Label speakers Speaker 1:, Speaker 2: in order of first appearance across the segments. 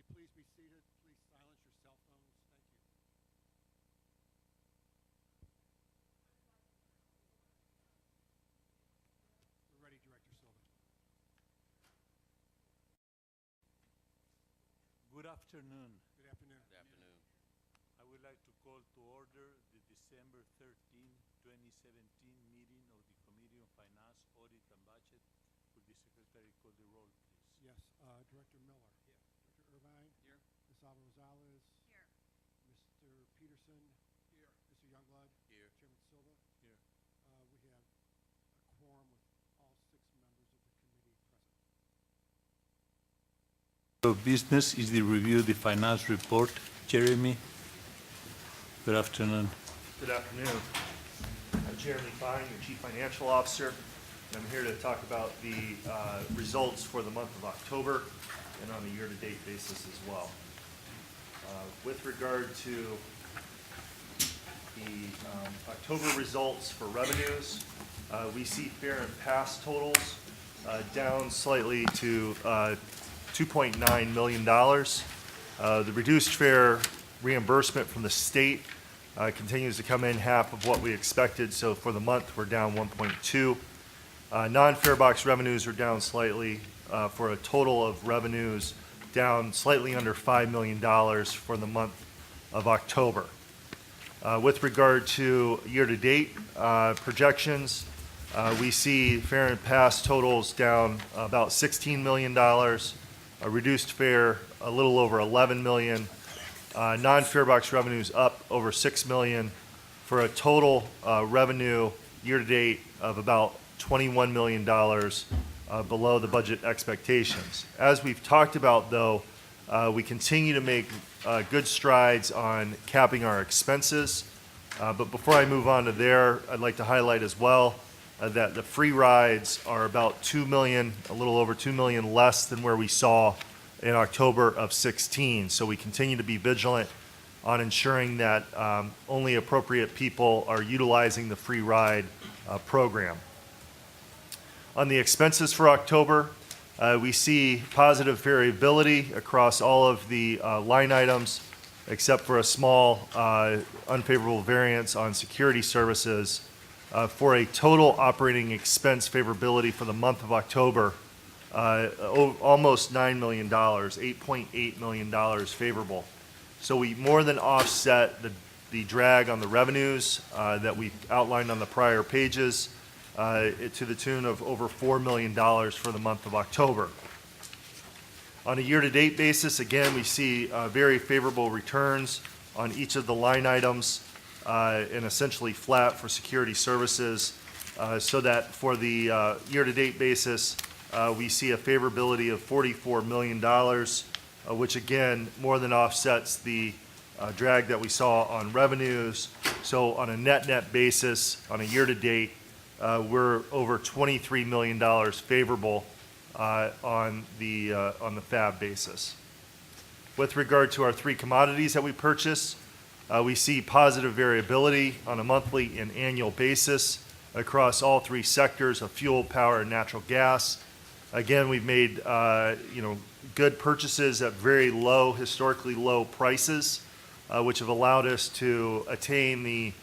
Speaker 1: Everybody please be seated. Please silence your cell phones. Thank you. We're ready, Director Silva.
Speaker 2: Good afternoon.
Speaker 1: Good afternoon.
Speaker 3: Good afternoon.
Speaker 2: I would like to call to order the December 13, 2017 meeting of the Committee on Finance, Audit, and Budget. Would the Secretary call the roll, please?
Speaker 1: Yes, Director Miller. Here. Director Irvine.
Speaker 3: Here.
Speaker 1: Ms. Alba Rosales.
Speaker 4: Here.
Speaker 1: Mr. Peterson. Here. Mr. Youngblood.
Speaker 3: Here.
Speaker 1: Chairman Silva.
Speaker 2: Here.
Speaker 1: We have a quorum with all 6 members of the committee present.
Speaker 2: Of business is the review of the finance report. Jeremy, good afternoon.
Speaker 5: Good afternoon. I'm Jeremy Fine, your Chief Financial Officer, and I'm here to talk about the results for the month of October and on a year-to-date basis as well. With regard to the October results for revenues, we see fair and pass totals down slightly to $2.9 million. The reduced fare reimbursement from the state continues to come in half of what we expected, so for the month we're down 1.2. Non-fare box revenues are down slightly for a total of revenues down slightly under $5 million for the month of October. With regard to year-to-date projections, we see fare and pass totals down about $16 million, a reduced fare a little over $11 million, non-fare box revenues up over $6 million, for a total revenue year-to-date of about $21 million below the budget expectations. As we've talked about, though, we continue to make good strides on capping our expenses. But before I move on to there, I'd like to highlight as well that the free rides are about $2 million, a little over $2 million less than where we saw in October of 16. So we continue to be vigilant on ensuring that only appropriate people are utilizing the free ride program. On the expenses for October, we see positive variability across all of the line items, except for a small unfavorable variance on security services, for a total operating expense favorability for the month of October, almost $9 million, $8.8 million favorable. So we more than offset the drag on the revenues that we outlined on the prior pages, to the tune of over $4 million for the month of October. On a year-to-date basis, again, we see very favorable returns on each of the line items, and essentially flat for security services, so that for the year-to-date basis, we see a favorability of $44 million, which again more than offsets the drag that we saw on revenues. So on a net basis, on a year-to-date, we're over $23 million favorable on the FAB basis. With regard to our 3 commodities that we purchase, we see positive variability on a monthly and annual basis across all 3 sectors of fuel, power, and natural gas. Again, we've made good purchases at very low, historically low prices, which have allowed us to attain the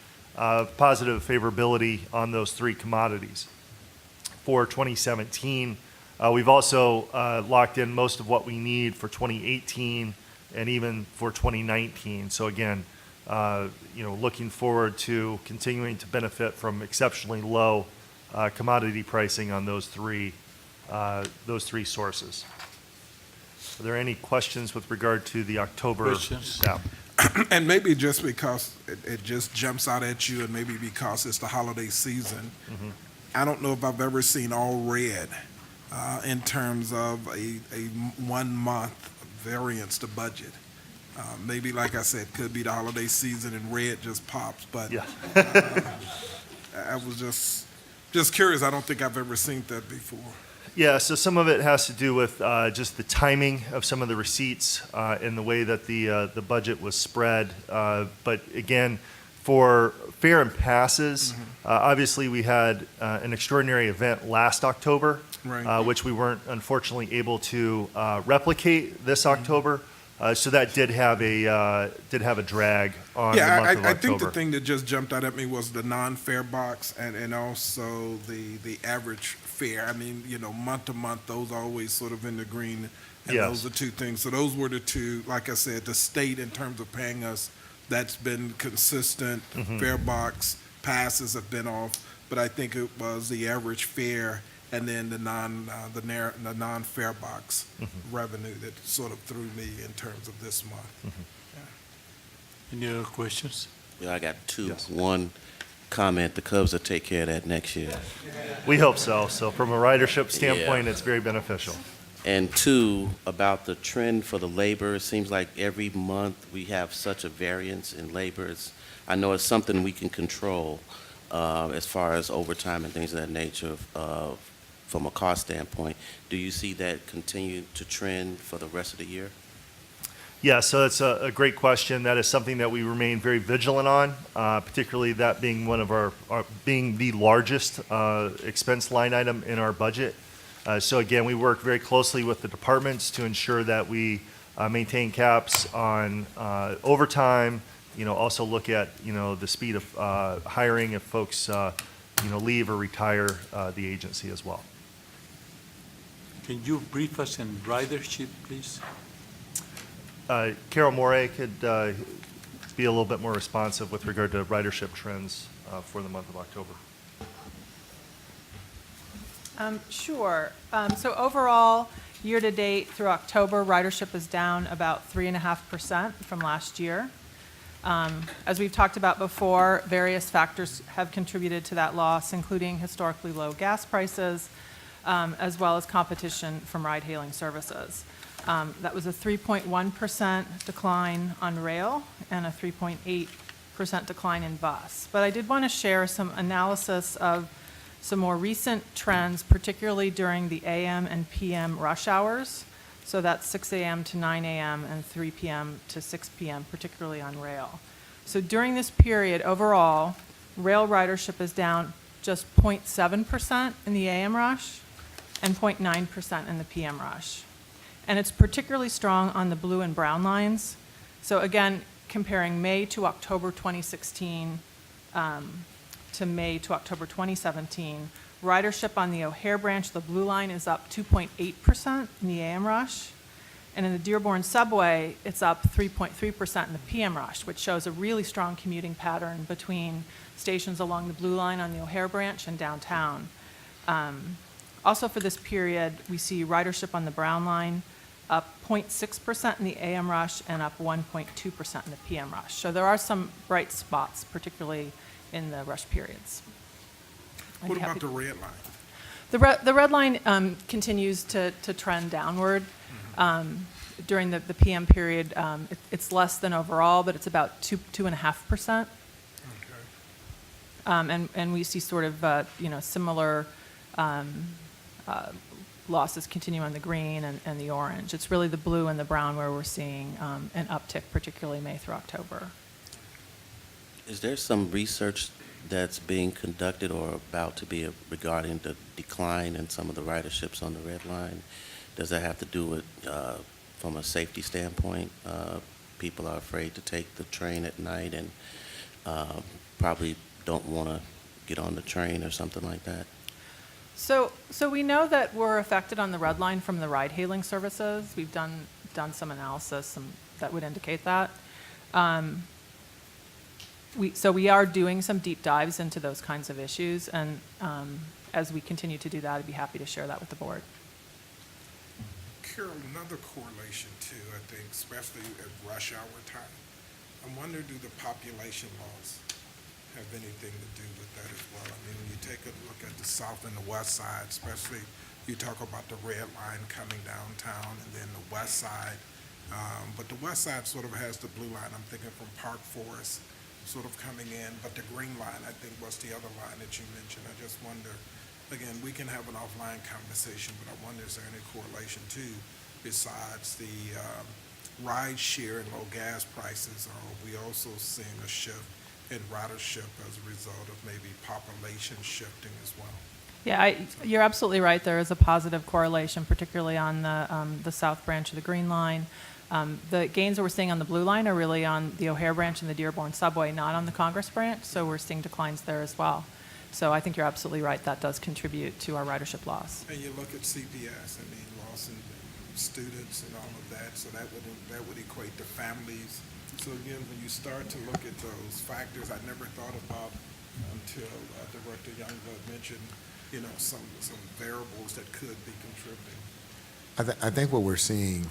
Speaker 5: positive favorability on those 3 commodities. For 2017, we've also locked in most of what we need for 2018 and even for 2019. So again, looking forward to continuing to benefit from exceptionally low commodity pricing on those three sources. Are there any questions with regard to the October?
Speaker 2: Questions?
Speaker 5: Yeah.
Speaker 6: And maybe just because it just jumps out at you, and maybe because it's the holiday season, I don't know if I've ever seen all red in terms of a 1 month variance to budget. Maybe, like I said, could be the holiday season and red just pops, but
Speaker 5: Yeah.
Speaker 6: I was just curious. I don't think I've ever seen that before.
Speaker 5: Yeah, so some of it has to do with just the timing of some of the receipts and the way that the budget was spread. But again, for fare and passes, obviously we had an extraordinary event last October,
Speaker 6: Right.
Speaker 5: Which we weren't unfortunately able to replicate this October. So that did have a drag on the month of
Speaker 6: I think the
Speaker 5: October.
Speaker 6: thing that just jumped out at me was the non-fare box and also the average fare. I mean, month to month, those are always sort of in the green. And
Speaker 5: Yes.
Speaker 6: those are two things. So those were the two, like I said, the state in terms of paying us, that's been consistent.
Speaker 5: Mm-hmm.
Speaker 6: Fare box passes have been off, but I think it was the average fare and then the non-fare box
Speaker 5: Mm-hmm.
Speaker 6: revenue that sort of threw me in terms of this month.
Speaker 2: Any other questions?
Speaker 3: Yeah, I got two.
Speaker 5: Yes.
Speaker 3: One comment, the Cubs will take care of that next year.
Speaker 5: We hope so. So from a ridership standpoint,
Speaker 3: Yeah.
Speaker 5: it's very beneficial.
Speaker 3: And two, about the trend for the labor, it seems like every month we have such a variance in labor. I know it's something we can control as far as overtime and things of that nature from a cost standpoint. Do you see that continue to trend for the rest of the year?
Speaker 5: Yeah, so that's a great question. That is something that we remain very vigilant on, particularly that being one of our being the largest expense line item in our budget. So again, we work very closely with the departments to ensure that we maintain caps on overtime, also look at, the speed of hiring if folks, leave or retire the agency as well.
Speaker 2: Can you brief us in ridership, please?
Speaker 5: Carol Morey could be a little bit more responsive with regard to ridership trends for the month of October.
Speaker 4: Sure. So overall, year-to-date through October, ridership is down about 3.5% from last year. As we've talked about before, various factors have contributed to that loss, including historically low gas prices, as well as competition from ride-hailing services. That was a 3.1% decline on rail and a 3.8% decline in bus. But I did want to share some analysis of some more recent trends, particularly during the AM and PM rush hours. So that's 6 a.m. to 9 a.m. and 3 p.m. to 6 p.m., particularly on rail. So during this period, overall, rail ridership is down just 0.7% in the AM rush and 0.9% in the PM rush. And it's particularly strong on the blue and brown lines. So again, comparing May to October 2016 to May to October 2017, ridership on the O'Hare branch, the blue line, is up 2.8% in the AM rush. And in the Dearborn subway, it's up 3.3% in the PM rush, which shows a really strong commuting pattern between stations along the blue line on the O'Hare branch and downtown. Also for this period, we see ridership on the brown line up 0.6% in the AM rush and up 1.2% in the PM rush. So there are some bright spots, particularly in the rush periods. I'd
Speaker 6: What
Speaker 4: be happy
Speaker 6: about the red line?
Speaker 4: the red line continues to trend downward. During the PM period, it's less than overall, but it's about 2.5%.
Speaker 6: Okay.
Speaker 4: And we see sort of similar losses continue on the green and the orange. It's really the blue and the brown where we're seeing an uptick, particularly May through October.
Speaker 3: Is there some research that's being conducted or about to be regarding the decline in some of the riderships on the red line? Does that have to do with, from a safety standpoint, people are afraid to take the train at night and probably don't want to get on the train or something like that?
Speaker 4: So we know that we're affected on the red line from the ride-hailing services. We've done some analysis that would indicate that. We are doing some deep dives into those kinds of issues, and as we continue to do that, I'd be happy to share that with the board.
Speaker 6: Carol, another correlation too, I think, especially at rush hour time. I wonder, do the population laws have anything to do with that as well? I mean, when you take a look at the south and the west side, especially you talk about the red line coming downtown and then the west side. But the west side sort of has the blue line. I'm thinking from Park Forest sort of coming in, but the green line, I think, was the other line that you mentioned. I just wonder, again, we can have an offline conversation, but I wonder, is there any correlation too, besides the ride share and low gas prices, or are we also seeing a shift in ridership as a result of maybe population shifting as well?
Speaker 4: Yeah, you're absolutely right. There is a positive correlation, particularly on the south branch of the Green Line. The gains that we're seeing on the Blue Line are really on the O'Hare branch and the Dearborn subway, not on the Congress branch, so we're seeing declines there as well. So I think you're absolutely right. That does contribute to our ridership loss.
Speaker 6: And you look at CPS, I mean, loss in students and all of that, so that would equate to families. So again, when you start to look at those factors, I never thought about until Director Youngblood mentioned, some variables that could be contributing.
Speaker 7: I think what we're seeing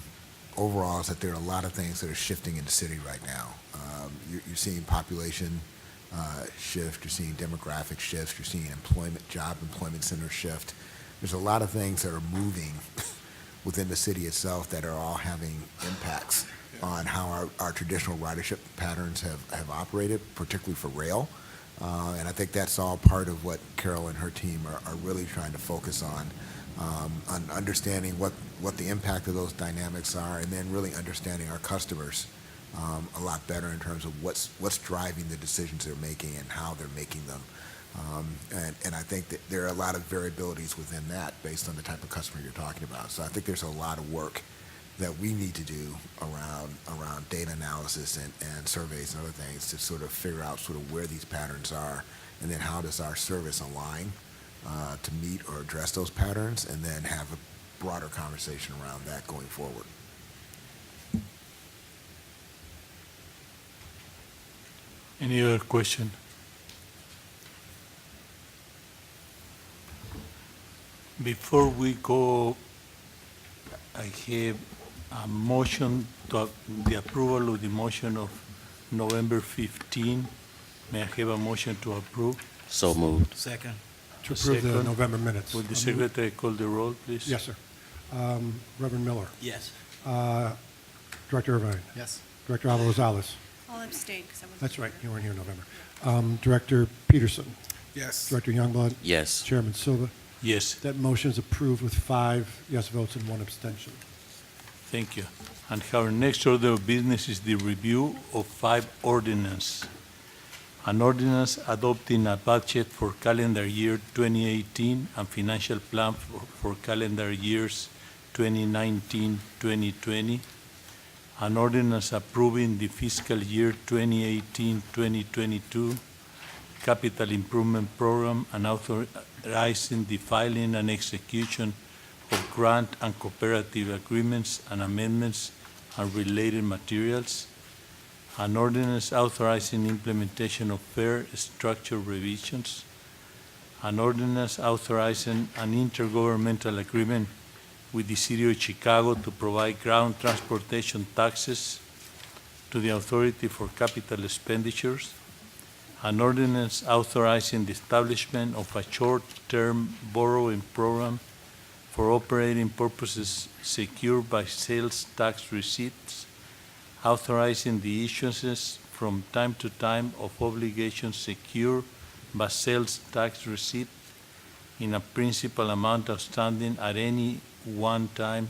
Speaker 7: overall is that there are a lot of things that are shifting in the city right now. You're seeing population shift, you're seeing demographic shifts, you're seeing job employment center shift. There's a lot of things that are moving within the city itself that are all having impacts on how our traditional ridership patterns have operated, particularly for rail. And I think that's all part of what Carol and her team are really trying to focus on understanding what the impact of those dynamics are, and then really understanding our customers a lot better in terms of what's driving the decisions they're making and how they're making them. And I think that there are a lot of variabilities within that based on the type of customer you're talking about. So I think there's a lot of work that we need to do around data analysis and surveys and other things to sort of figure out sort of where these patterns are, and then how does our service align to meet or address those patterns, and then have a broader conversation around that going forward.
Speaker 2: Any other question? Before we go, I have a motion to the approval of the motion of November 15. May I have a motion to approve?
Speaker 3: So moved.
Speaker 1: Second. To approve the
Speaker 2: Second.
Speaker 1: November minutes.
Speaker 2: Would the secretary call the roll, please?
Speaker 1: Yes, sir. Reverend Miller.
Speaker 3: Yes.
Speaker 1: Director Irvine.
Speaker 8: Yes.
Speaker 1: Director Alva Rosales.
Speaker 8: I'll abstain because I wasn't.
Speaker 1: That's right,
Speaker 8: here.
Speaker 1: you weren't here in November. Director Peterson.
Speaker 6: Yes.
Speaker 1: Director Youngblood.
Speaker 3: Yes.
Speaker 1: Chairman Silva.
Speaker 2: Yes,
Speaker 1: That motion is approved with 5 yes votes and 1 abstention.
Speaker 2: thank you. And our next order of business is the review of 5 ordinances. An ordinance adopting a budget for calendar year 2018 and financial plan for calendar years 2019-2020. An ordinance approving the fiscal year 2018-2022 capital improvement program and authorizing the filing and execution of grant and cooperative agreements and amendments and related materials. An ordinance authorizing implementation of fare structure revisions. An ordinance authorizing an intergovernmental agreement with the City of Chicago to provide ground transportation taxes to the Authority for Capital Expenditures. An ordinance authorizing the establishment of a short-term borrowing program for operating purposes secured by sales tax receipts, authorizing the issuances from time to time of obligations secured by sales tax receipt in a principal amount outstanding at any one time,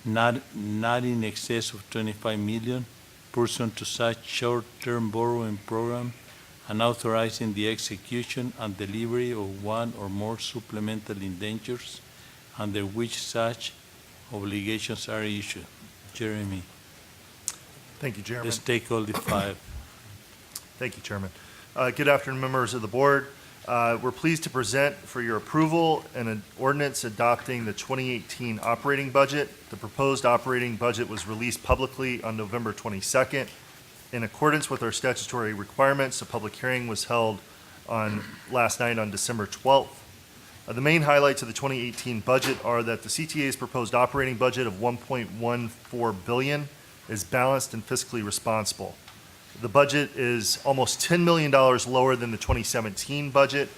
Speaker 2: not in excess of 25 million, pursuant to such short-term borrowing program, and authorizing the execution and delivery of one or more supplemental indentures under which such obligations are issued. Jeremy,
Speaker 5: Thank you, Chairman.
Speaker 2: let's take all the 5.
Speaker 5: Thank you, Chairman. Good afternoon, members of the board. We're pleased to present for your approval an ordinance adopting the 2018 operating budget. The proposed operating budget was released publicly on November 22nd. In accordance with our statutory requirements, a public hearing was held last night on December 12th. The main highlights of the 2018 budget are that the CTA's proposed operating budget of $1.14 billion is balanced and fiscally responsible. The budget is almost $10 million lower than the 2017 budget,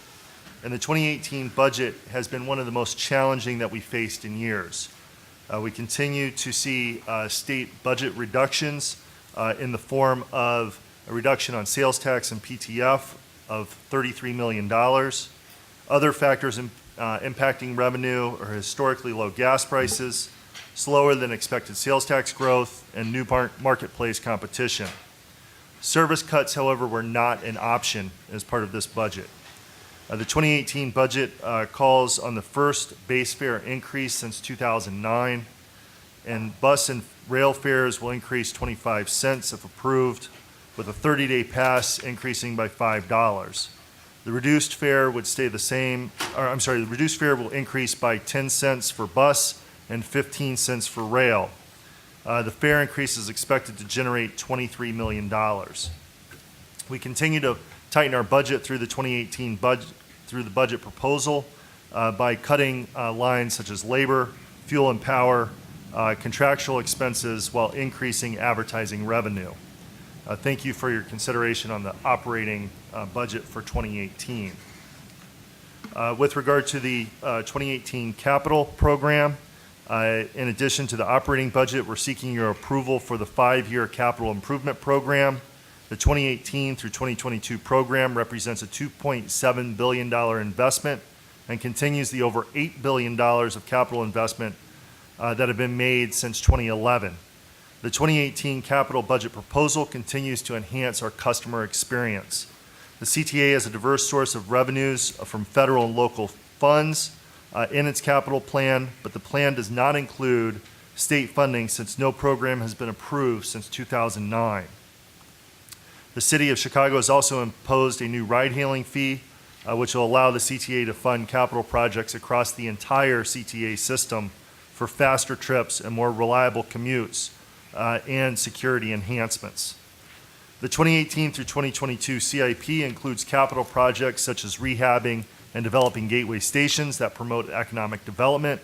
Speaker 5: and the 2018 budget has been one of the most challenging that we faced in years. We continue to see state budget reductions in the form of a reduction on sales tax and PTF of $33 million. Other factors impacting revenue are historically low gas prices, slower than expected sales tax growth, and new marketplace competition. Service cuts, however, were not an option as part of this budget. The 2018 budget calls on the first base fare increase since 2009, and bus and rail fares will increase 25 cents if approved, with a 30-day pass increasing by $5. The reduced fare would stay the same, the reduced fare will increase by 10 cents for bus and 15 cents for rail. The fare increase is expected to generate $23 million. We continue to tighten our budget through the 2018 budget, through the budget proposal, by cutting lines such as labor, fuel and power, contractual expenses, while increasing advertising revenue. Thank you for your consideration on the operating budget for 2018. With regard to the 2018 capital program, in addition to the operating budget, we're seeking your approval for the 5-year capital improvement program. The 2018 through 2022 program represents a $2.7 billion investment and continues the over $8 billion of capital investment that have been made since 2011. The 2018 capital budget proposal continues to enhance our customer experience. The CTA has a diverse source of revenues from federal and local funds in its capital plan, but the plan does not include state funding since no program has been approved since 2009. The City of Chicago has also imposed a new ride-hailing fee, which will allow the CTA to fund capital projects across the entire CTA system for faster trips and more reliable commutes and security enhancements. The 2018 through 2022 CIP includes capital projects such as rehabbing and developing gateway stations that promote economic development,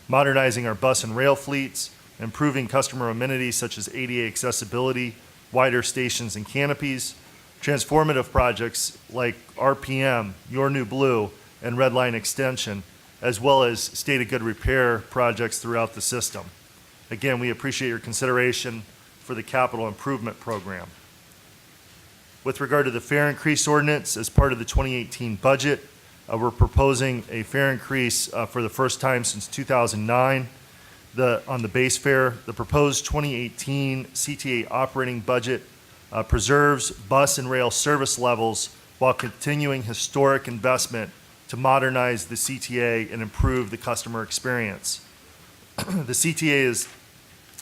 Speaker 5: modernizing our bus and rail fleets, improving customer amenities such as ADA accessibility, wider stations and canopies, transformative projects like RPM, Your New Blue, and Red Line Extension, as well as state of good repair projects throughout the system. Again, we appreciate your consideration for the capital improvement program. With regard to the fare increase ordinance, as part of the 2018 budget, we're proposing a fare increase for the first time since 2009. On the base fare, the proposed 2018 CTA operating budget preserves bus and rail service levels while continuing historic investment to modernize the CTA and improve the customer experience. The CTA is,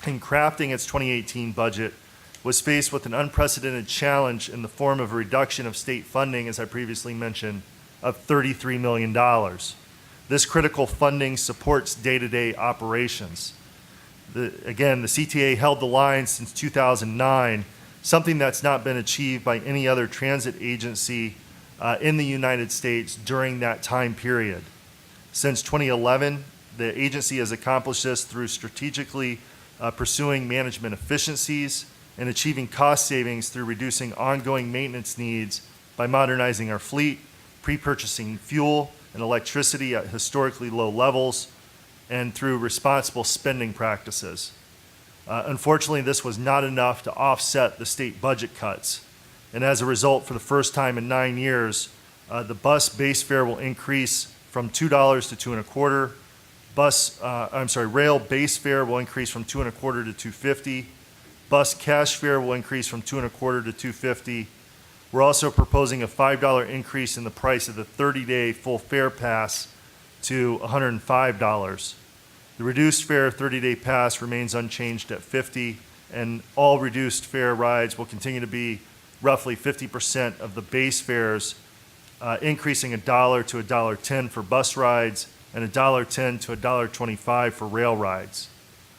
Speaker 5: in crafting its 2018 budget, was faced with an unprecedented challenge in the form of a reduction of state funding, as I previously mentioned, of $33 million. This critical funding supports day-to-day operations. Again, the CTA held the line since 2009, something that's not been achieved by any other transit agency in the United States during that time period. Since 2011, the agency has accomplished this through strategically pursuing management efficiencies and achieving cost savings through reducing ongoing maintenance needs by modernizing our fleet, pre-purchasing fuel and electricity at historically low levels, and through responsible spending practices. Unfortunately, this was not enough to offset the state budget cuts. And as a result, for the first time in 9 years, the bus base fare will increase from $2 to $2.25. Rail base fare will increase from $2.25 to $2.50. Bus cash fare will increase from $2.25 to $2.50. We're also proposing a $5 increase in the price of the 30-day full fare pass to $105. The reduced fare 30-day pass remains unchanged at $50, and all reduced fare rides will continue to be roughly 50% of the base fares, increasing $1 to $1.10 for bus rides and $1.10 to $1.25 for rail rides.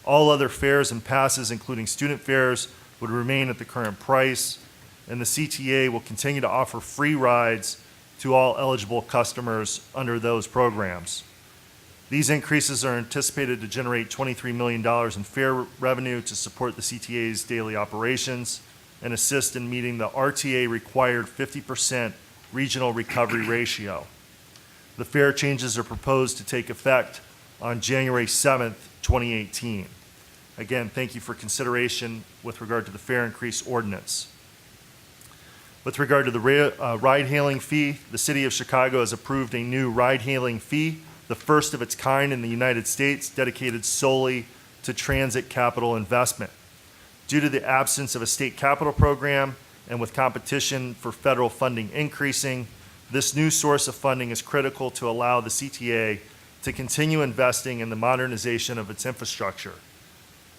Speaker 5: All other fares and passes, including student fares, would remain at the current price, and the CTA will continue to offer free rides to all eligible customers under those programs. These increases are anticipated to generate $23 million in fare revenue to support the CTA's daily operations and assist in meeting the RTA required 50% regional recovery ratio. The fare changes are proposed to take effect on January 7th, 2018. Again, thank you for consideration with regard to the fare increase ordinance. With regard to the ride-hailing fee, the City of Chicago has approved a new ride-hailing fee, the first of its kind in the United States, dedicated solely to transit capital investment. Due to the absence of a state capital program and with competition for federal funding increasing, This new source of funding is critical to allow the CTA to continue investing in the modernization of its infrastructure.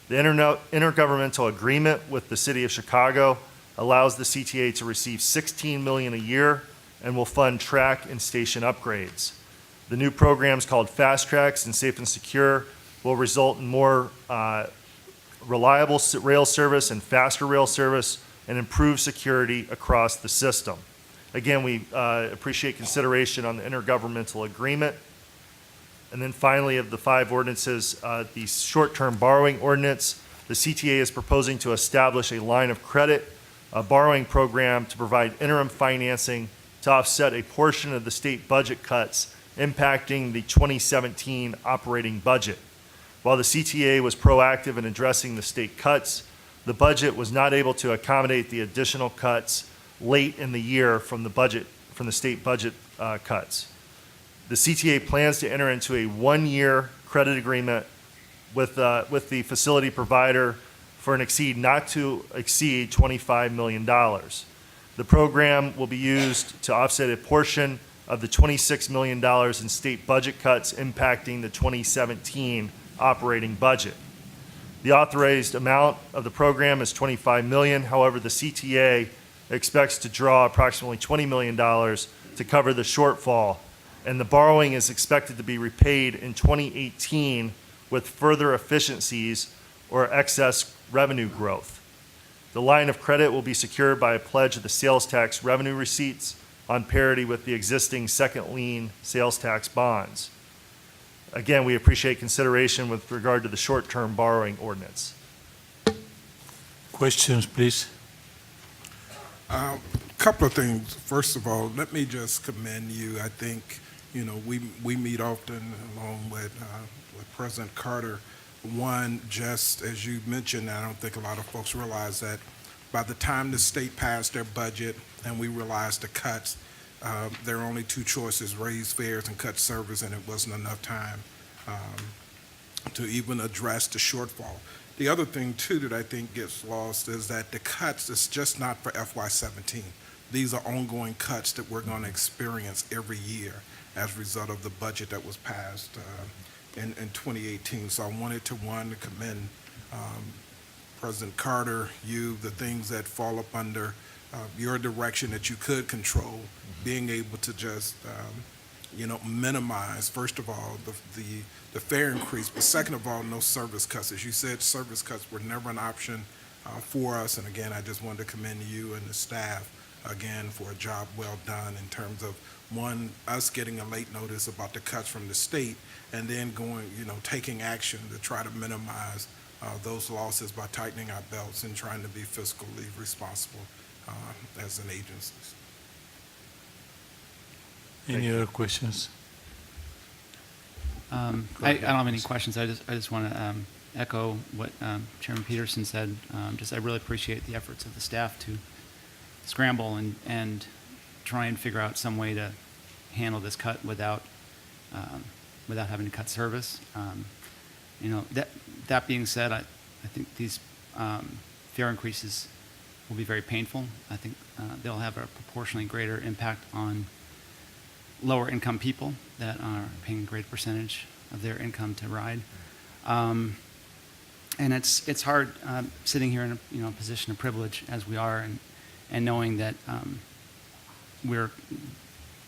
Speaker 5: The intergovernmental agreement with the City of Chicago allows the CTA to receive $16 million a year and will fund track and station upgrades. The new programs called Fast Tracks and Safe and Secure will result in more reliable rail service and faster rail service and improved security across the system. Again, we appreciate consideration on the intergovernmental agreement. And then finally, of the 5 ordinances, the short-term borrowing ordinance, the CTA is proposing to establish a line of credit, a borrowing program to provide interim financing to offset a portion of the state budget cuts impacting the 2017 operating budget. While the CTA was proactive in addressing the state cuts, the budget was not able to accommodate the additional cuts late in the year from the state budget cuts. The CTA plans to enter into a 1-year credit agreement with the facility provider for not to exceed $25 million. The program will be used to offset a portion of the $26 million in state budget cuts impacting the 2017 operating budget. The authorized amount of the program is $25 million. However, the CTA expects to draw approximately $20 million to cover the shortfall, and the borrowing is expected to be repaid in 2018 with further efficiencies or excess revenue growth. The line of credit will be secured by a pledge of the sales tax revenue receipts on parity with the existing second lien sales tax bonds. Again, we appreciate consideration with regard to the short-term borrowing ordinance.
Speaker 2: Questions, please?
Speaker 6: Couple of things. First of all, let me just commend you. I think, we meet often along with President Carter. One, just as you mentioned, I don't think a lot of folks realize that by the time the state passed their budget and we realized the cuts, there are only 2 choices: raise fares and cut service, and it wasn't enough time to even address the shortfall. The other thing, too, that I think gets lost is that the cuts is just not for FY17. These are ongoing cuts that we're going to experience every year as a result of the budget that was passed in 2018. So I wanted to commend President Carter, the things that fall up under your direction that you could control, being able to just minimize, first of all, the fare increase, but second of all, no service cuts. As you said, service cuts were never an option for us. And again, I just wanted to commend you and the staff again for a job well done in terms of, one, us getting a late notice about the cuts from the state, and then taking action to try to minimize those losses by tightening our belts and trying to be fiscally responsible as an agency.
Speaker 2: Any other questions?
Speaker 8: I don't have any questions. I just want to echo what Chairman Peterson said. I really appreciate the efforts of the staff to scramble and try and figure out some way to handle this cut without having to cut service. That being said, I think these fare increases will be very painful. I think they'll have a proportionally greater impact on lower income people that are paying a great percentage of their income to ride. And it's hard sitting here in a position of privilege as we are, and knowing that we're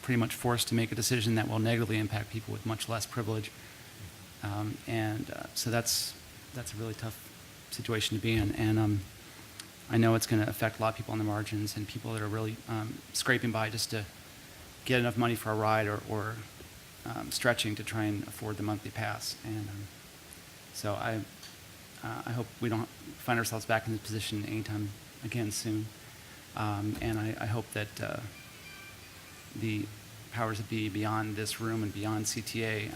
Speaker 8: pretty much forced to make a decision that will negatively impact people with much less privilege. So that's a really tough situation to be in. And I know it's going to affect a lot of people on the margins and people that are really scraping by just to get enough money for a ride or stretching to try and afford the monthly pass. And so I hope we don't find ourselves back in this position anytime again soon. And I hope that the powers that be beyond this room and beyond CTA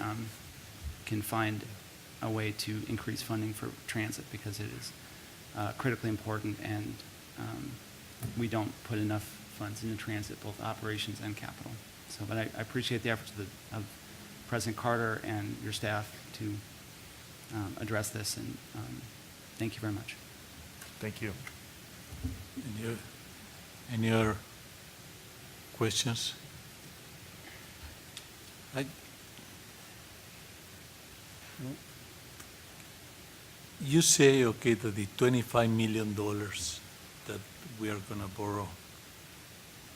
Speaker 8: can find a way to increase funding for transit, because it is critically important, and we don't put enough funds into transit, both operations and capital. So, but I appreciate the efforts of President Carter and your staff to address this, and thank you very much.
Speaker 5: Thank you.
Speaker 2: Any other questions? I, you say, okay, that the $25 million that we are going to borrow,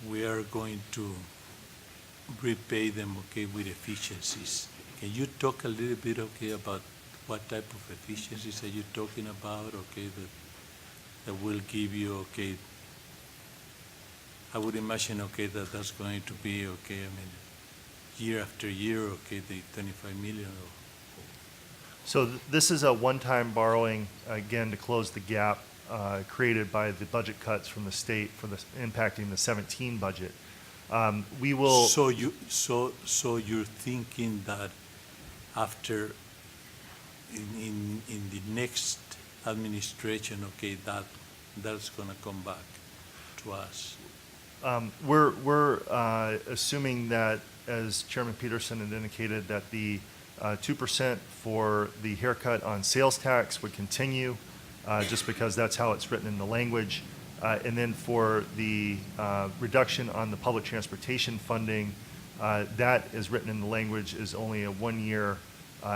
Speaker 2: we are going to repay them, okay, with efficiencies. Can you talk a little bit, okay, about what type of efficiencies are you talking about, okay, that will give you, okay, I would imagine, okay, that that's going to be, okay, I mean, year after year, okay, the 25 million.
Speaker 5: So this is a one-time borrowing, again, to close the gap created by the budget cuts from the state for the impacting the 17 budget. We will.
Speaker 2: So you're thinking that after, in the next administration, okay, that's gonna come back to us.
Speaker 5: We're assuming that, as Chairman Peterson had indicated, that the 2% for the haircut on sales tax would continue, just because that's how it's written in the language. And then for the reduction on the public transportation funding, that is written in the language is only a one-year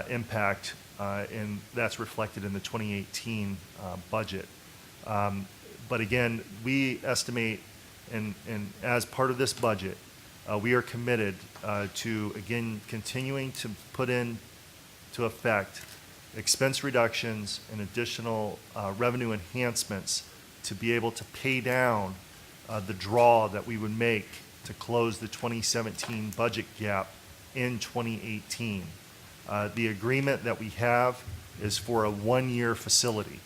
Speaker 5: impact, and that's reflected in the 2018 budget. But again, we estimate, and as part of this budget, we are committed to, again, continuing to put into effect expense reductions and additional revenue enhancements to be able to pay down the draw that we would make to close the 2017 budget gap in 2018. The agreement that we have is for a one-year facility.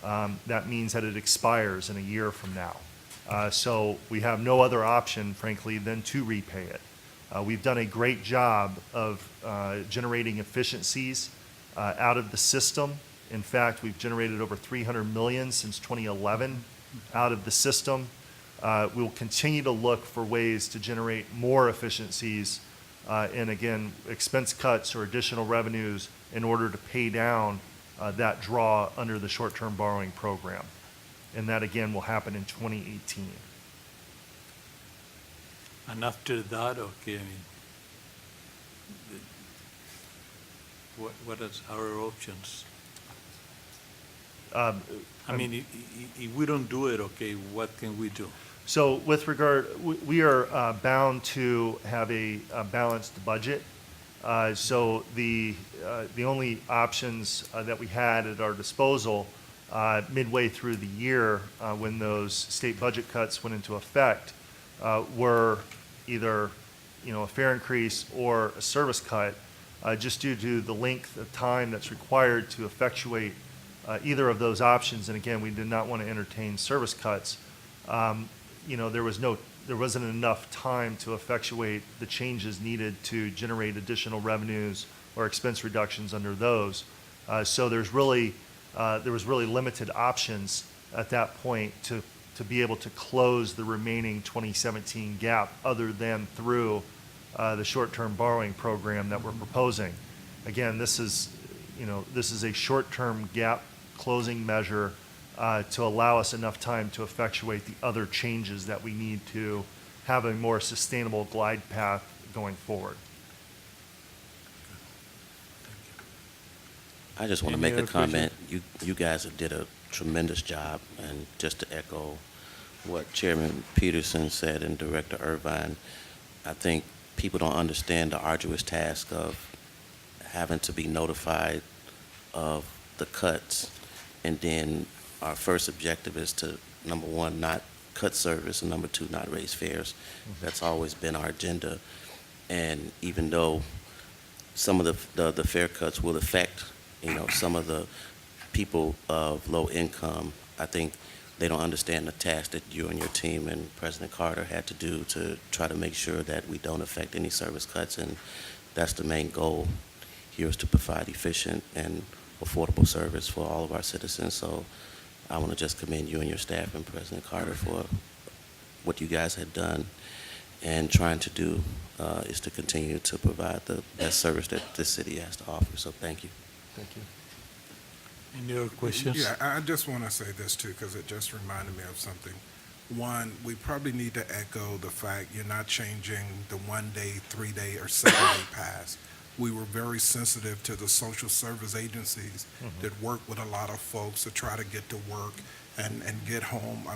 Speaker 5: That means that it expires in a year from now. So we have no other option, frankly, than to repay it. We've done a great job of generating efficiencies out of the system. In fact, we've generated over $300 million since 2011 out of the system. We'll continue to look for ways to generate more efficiencies and, again, expense cuts or additional revenues in order to pay down that draw under the short-term borrowing program. And that, again, will happen in 2018.
Speaker 2: And after that, okay, I mean, what is our options? I mean, if we don't do it, okay, what can we do?
Speaker 5: So with regard, we are bound to have a balanced budget. So the only options that we had at our disposal midway through the year when those state budget cuts went into effect were either, a fare increase or a service cut, just due to the length of time that's required to effectuate either of those options. And again, we did not want to entertain service cuts. There wasn't enough time to effectuate the changes needed to generate additional revenues or expense reductions under those. So there was really limited options at that point to be able to close the remaining 2017 gap other than through the short-term borrowing program that we're proposing. Again, this is a short-term gap closing measure to allow us enough time to effectuate the other changes that we need to have a more sustainable glide path going forward.
Speaker 3: I just want to
Speaker 2: Any
Speaker 3: make a
Speaker 2: other
Speaker 3: comment. You guys did a tremendous job, and just to echo what Chairman Peterson said and Director Irvine, I think people don't understand the arduous task of having to be notified of the cuts, and then our first objective is to, number one, not cut service, and number two, not raise fares. That's always been our agenda, and even though some of the fare cuts will affect some of the people of low income, I think they don't understand the task that you and your team and President Carter had to do to try to make sure that we don't affect any service cuts, and that's the main goal here, is to provide efficient and affordable service for all of our citizens. So I want to just commend you and your staff and President Carter for what you guys had done and trying to do is to continue to provide the best service that this city has to offer. So thank you.
Speaker 5: Thank you.
Speaker 2: Any other questions?
Speaker 6: Yeah, I just want to say this too, because it just reminded me of something. One, we probably need to echo the fact you're not changing the 1 day, 3 day, or 7 day pass. We were very sensitive to the social service agencies that work with a lot of folks to try to get to work and get home,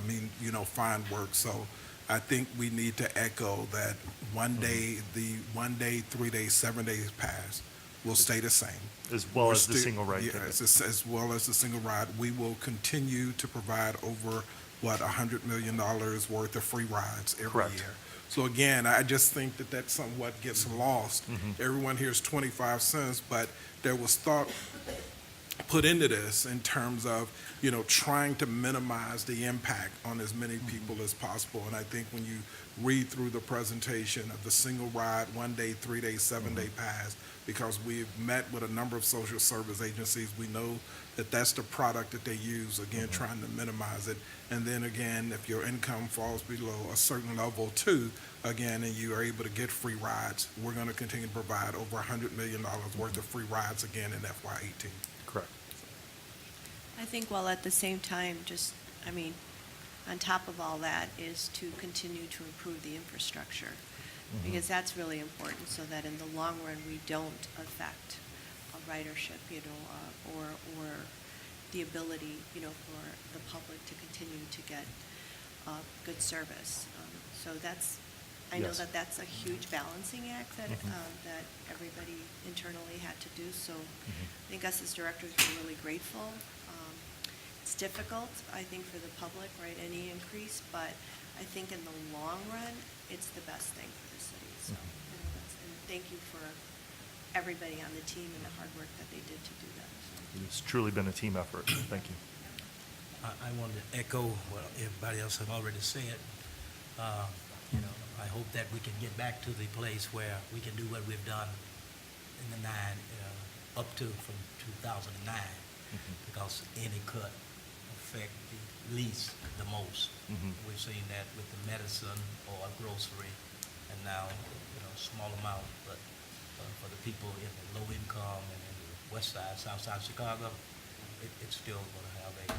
Speaker 6: find work. So I think we need to echo that 1 day, the 1 day, 3 days, 7 days pass will stay the same.
Speaker 5: As well
Speaker 6: We're
Speaker 5: as the
Speaker 6: still-
Speaker 5: single ride
Speaker 6: yeah,
Speaker 5: ticket.
Speaker 6: as well as the single ride. We will continue to provide over, $100 million worth of free rides every
Speaker 5: Correct.
Speaker 6: year. So again, I just think that that somewhat gets lost. Everyone hears 25 cents, but there was thought put into this in terms of, trying to minimize the impact on as many people as possible. And I think when you read through the presentation of the single ride, 1 day, 3 day, 7 day pass, because we've met with a number of social service agencies, we know that that's the product that they use, again, trying to minimize it. And then again, if your income falls below a certain level too, again, and you are able to get free rides, we're going to continue to provide over $100 million worth of free rides again in FY18.
Speaker 5: Correct.
Speaker 9: I think while at the same time, on top of all that is to continue to improve the infrastructure, because that's really important, so that in the long run, we don't affect ridership, or the ability, for the public to continue to get good service. So I know
Speaker 5: Yes.
Speaker 9: that that's a huge balancing act that everybody internally had to do. So I think us as directors are really grateful. It's difficult, I think, for the public, right, any increase, but I think in the long run, it's the best thing for the city. So, and thank you for everybody on the team and the hard work that they did to do that. So.
Speaker 5: It's truly been a team effort. Thank you.
Speaker 10: I wanted to echo what everybody else have already said. I hope that we can get back to the place where we can do what we've done in the up to from 2009, because any cut affect the least the most. We've seen that with the medicine or grocery, and now, small amount, but for the people in the low income and in the west side, south side of Chicago, it's still going to have a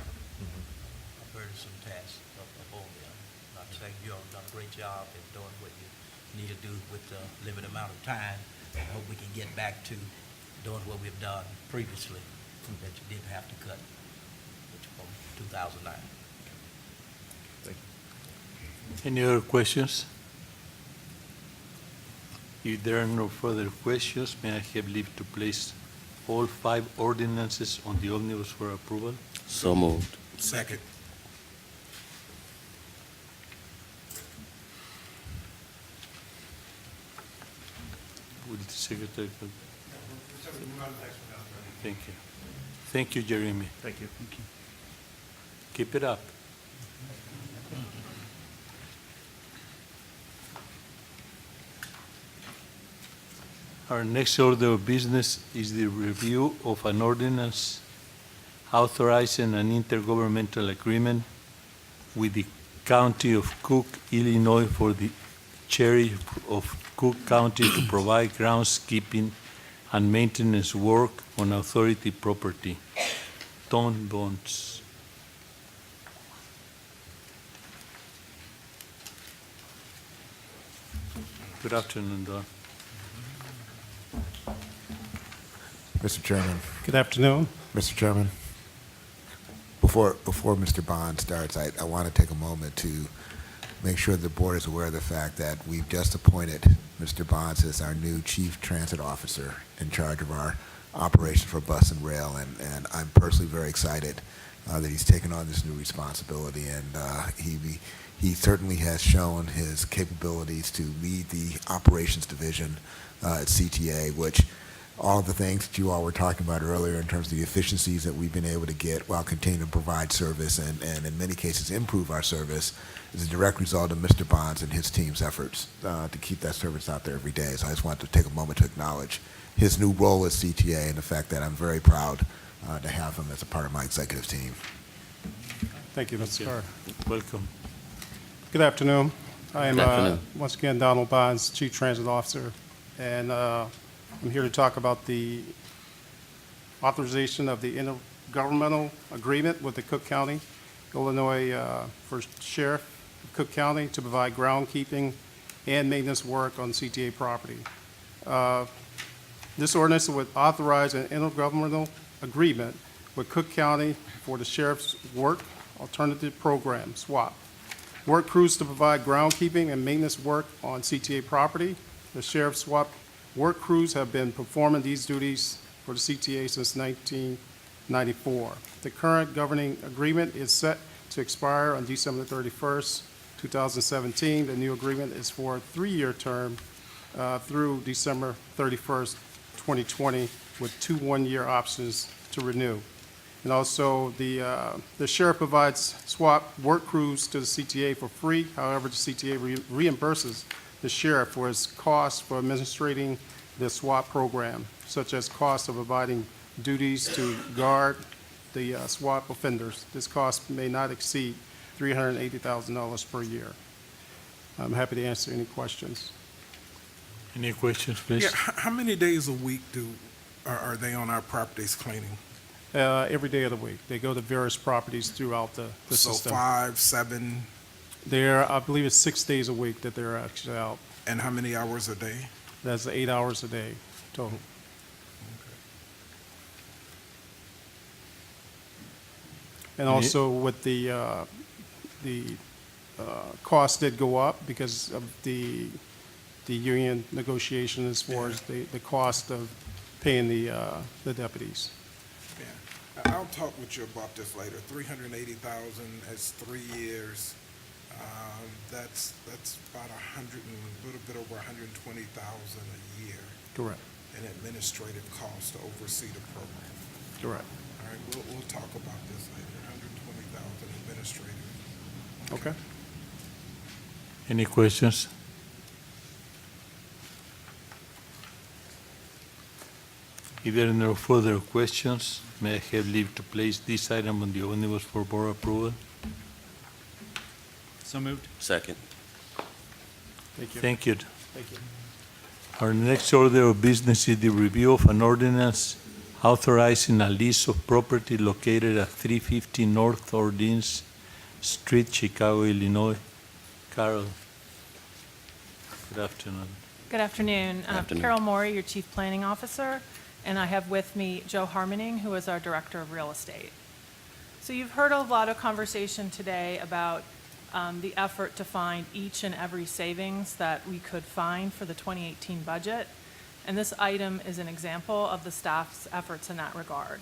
Speaker 10: burdensome task upon them. I'm saying you all have done a great job in doing what you need to do with the limited amount of time. I hope we can get back to doing what we've done previously, that you didn't have to cut from 2009.
Speaker 5: Thank you.
Speaker 2: Any other questions? If there are no further questions, may I have leave to place all 5 ordinances on the omnibus for approval?
Speaker 3: So moved.
Speaker 6: Second.
Speaker 2: Will the secretary? Thank you. Thank you, Jeremy.
Speaker 5: Thank you.
Speaker 2: Keep it up. Our next order of business is the review of an ordinance authorizing an intergovernmental agreement with the County of Cook, Illinois, for the Sheriff of Cook County to provide groundskeeping and maintenance work on authority property. Don Bonds. Good afternoon, Don.
Speaker 7: Mr. Chairman,
Speaker 1: Good afternoon.
Speaker 7: Mr. Chairman, before Mr. Bond starts, I want to take a moment to make sure the board is aware of the fact that we've just appointed Mr. Bonds as our new Chief Transit Officer in charge of our operation for bus and rail, and I'm personally very excited that he's taken on this new responsibility, and he certainly has shown his capabilities to lead the operations division at CTA, which all of the things that you all were talking about earlier in terms of the efficiencies that we've been able to get while continuing to provide service and in many cases improve our service is a direct result of Mr. Bonds and his team's efforts to keep that service out there every day. So I just wanted to take a moment to acknowledge his new role at CTA and the fact that I'm very proud to have him as a part of my executive team.
Speaker 1: Thank you, Mr. Carr.
Speaker 2: Welcome.
Speaker 1: Good afternoon. I am,
Speaker 3: Good afternoon.
Speaker 1: once again, Donald Bonds, Chief Transit Officer, and I'm here to talk about the authorization of the intergovernmental agreement with the Cook County, Illinois, for Sheriff Cook County to provide groundkeeping and maintenance work on CTA property. This ordinance would authorize an intergovernmental agreement with Cook County for the Sheriff's Work Alternative Program, SWAP. Work crews to provide groundkeeping and maintenance work on CTA property. The Sheriff's SWAP work crews have been performing these duties for the CTA since 1994. The current governing agreement is set to expire on December 31st, 2017. The new agreement is for a 3-year term through December 31st, 2020, with 2 one-year options to renew. And also, the sheriff provides SWAP work crews to the CTA for free. However, the CTA reimburses the sheriff for his costs for administrating the SWAP program, such as costs of providing duties to guard the SWAP offenders. This cost may not exceed $380,000 per year. I'm happy to answer any questions.
Speaker 2: Any questions, please?
Speaker 6: Yeah, how many days a week are they on our properties cleaning?
Speaker 1: Every day of the week. They go to various properties throughout the
Speaker 6: So
Speaker 1: system.
Speaker 6: 5, 7,
Speaker 1: I believe it's 6 days a week that they're actually out.
Speaker 6: and how many hours a day?
Speaker 1: That's 8 hours a day total. And also with the cost did go up because of the union negotiation as far as the cost of paying the deputies.
Speaker 6: Yeah. I'll talk with you about this later. 380,000 as 3 years. That's about a little bit over 120,000 a year
Speaker 1: Correct,
Speaker 6: in administrative costs to oversee the program.
Speaker 1: correct.
Speaker 6: All right, we'll talk about this later. 120,000 administrative.
Speaker 1: Okay.
Speaker 2: Any questions? If there are no further questions, may I have leave to place this item on the omnibus for board approval?
Speaker 8: So moved.
Speaker 3: Second.
Speaker 1: Thank you.
Speaker 2: Thank you.
Speaker 1: Thank you.
Speaker 2: Our next order of business is the review of an ordinance authorizing a lease of property located at 350 North Ordinance Street, Chicago, Illinois. Carol, good afternoon.
Speaker 4: Good afternoon.
Speaker 3: Afternoon.
Speaker 4: Carol Morey, your Chief Planning Officer, and I have with me Joe Harmoning, who is our Director of Real Estate. So you've heard a lot of conversation today about the effort to find each and every savings that we could find for the 2018 budget, and this item is an example of the staff's efforts in that regard.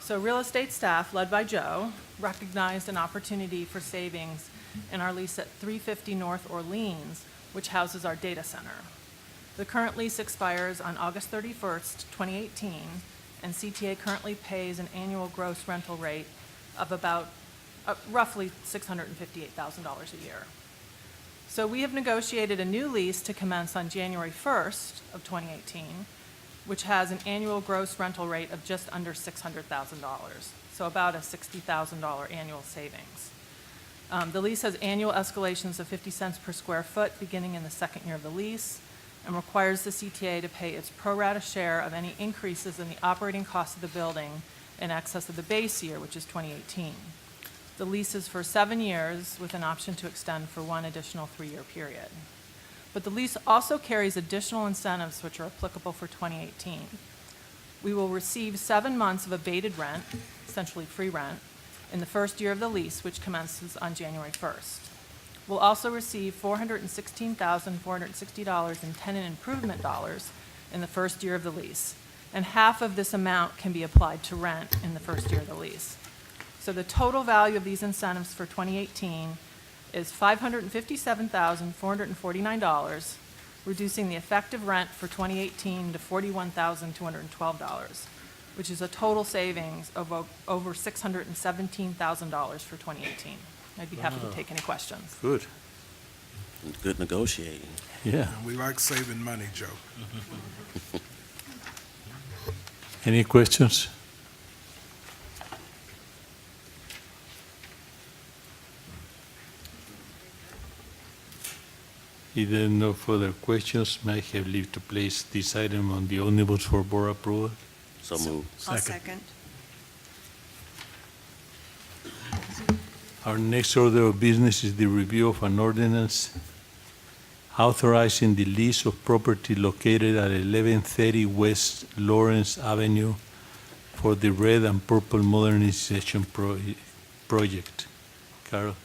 Speaker 4: So real estate staff, led by Joe, recognized an opportunity for savings in our lease at 350 North Orleans, which houses our data center. The current lease expires on August 31st, 2018, and CTA currently pays an annual gross rental rate of about roughly $658,000 a year. So we have negotiated a new lease to commence on January 1st of 2018, which has an annual gross rental rate of just under $600,000, so about a $60,000 annual savings. The lease has annual escalations of 50 cents per square foot beginning in the second year of the lease, and requires the CTA to pay its pro rata share of any increases in the operating cost of the building in excess of the base year, which is 2018. The lease is for 7 years with an option to extend for one additional 3-year period. But the lease also carries additional incentives which are applicable for 2018. We will receive 7 months of abated rent, essentially free rent, in the first year of the lease, which commences on January 1st. We'll also receive $416,460 in tenant improvement dollars in the first year of the lease, and half of this amount can be applied to rent in the first year of the lease. So the total value of these incentives for 2018 is $557,449, reducing the effective rent for 2018 to $41,212, which is a total savings of over $617,000 for 2018. I'd be happy to take any questions.
Speaker 2: Good.
Speaker 3: Good negotiating.
Speaker 2: Yeah.
Speaker 6: We like saving money, Joe.
Speaker 2: Any questions? If there are no further questions, may I have leave to place this item on the omnibus for board approval?
Speaker 3: So moved.
Speaker 9: I'll second.
Speaker 2: Our next order of business is the review of an ordinance authorizing the lease of property located at 1130 West Lawrence Avenue for the Red and Purple Modernization Project. Carol?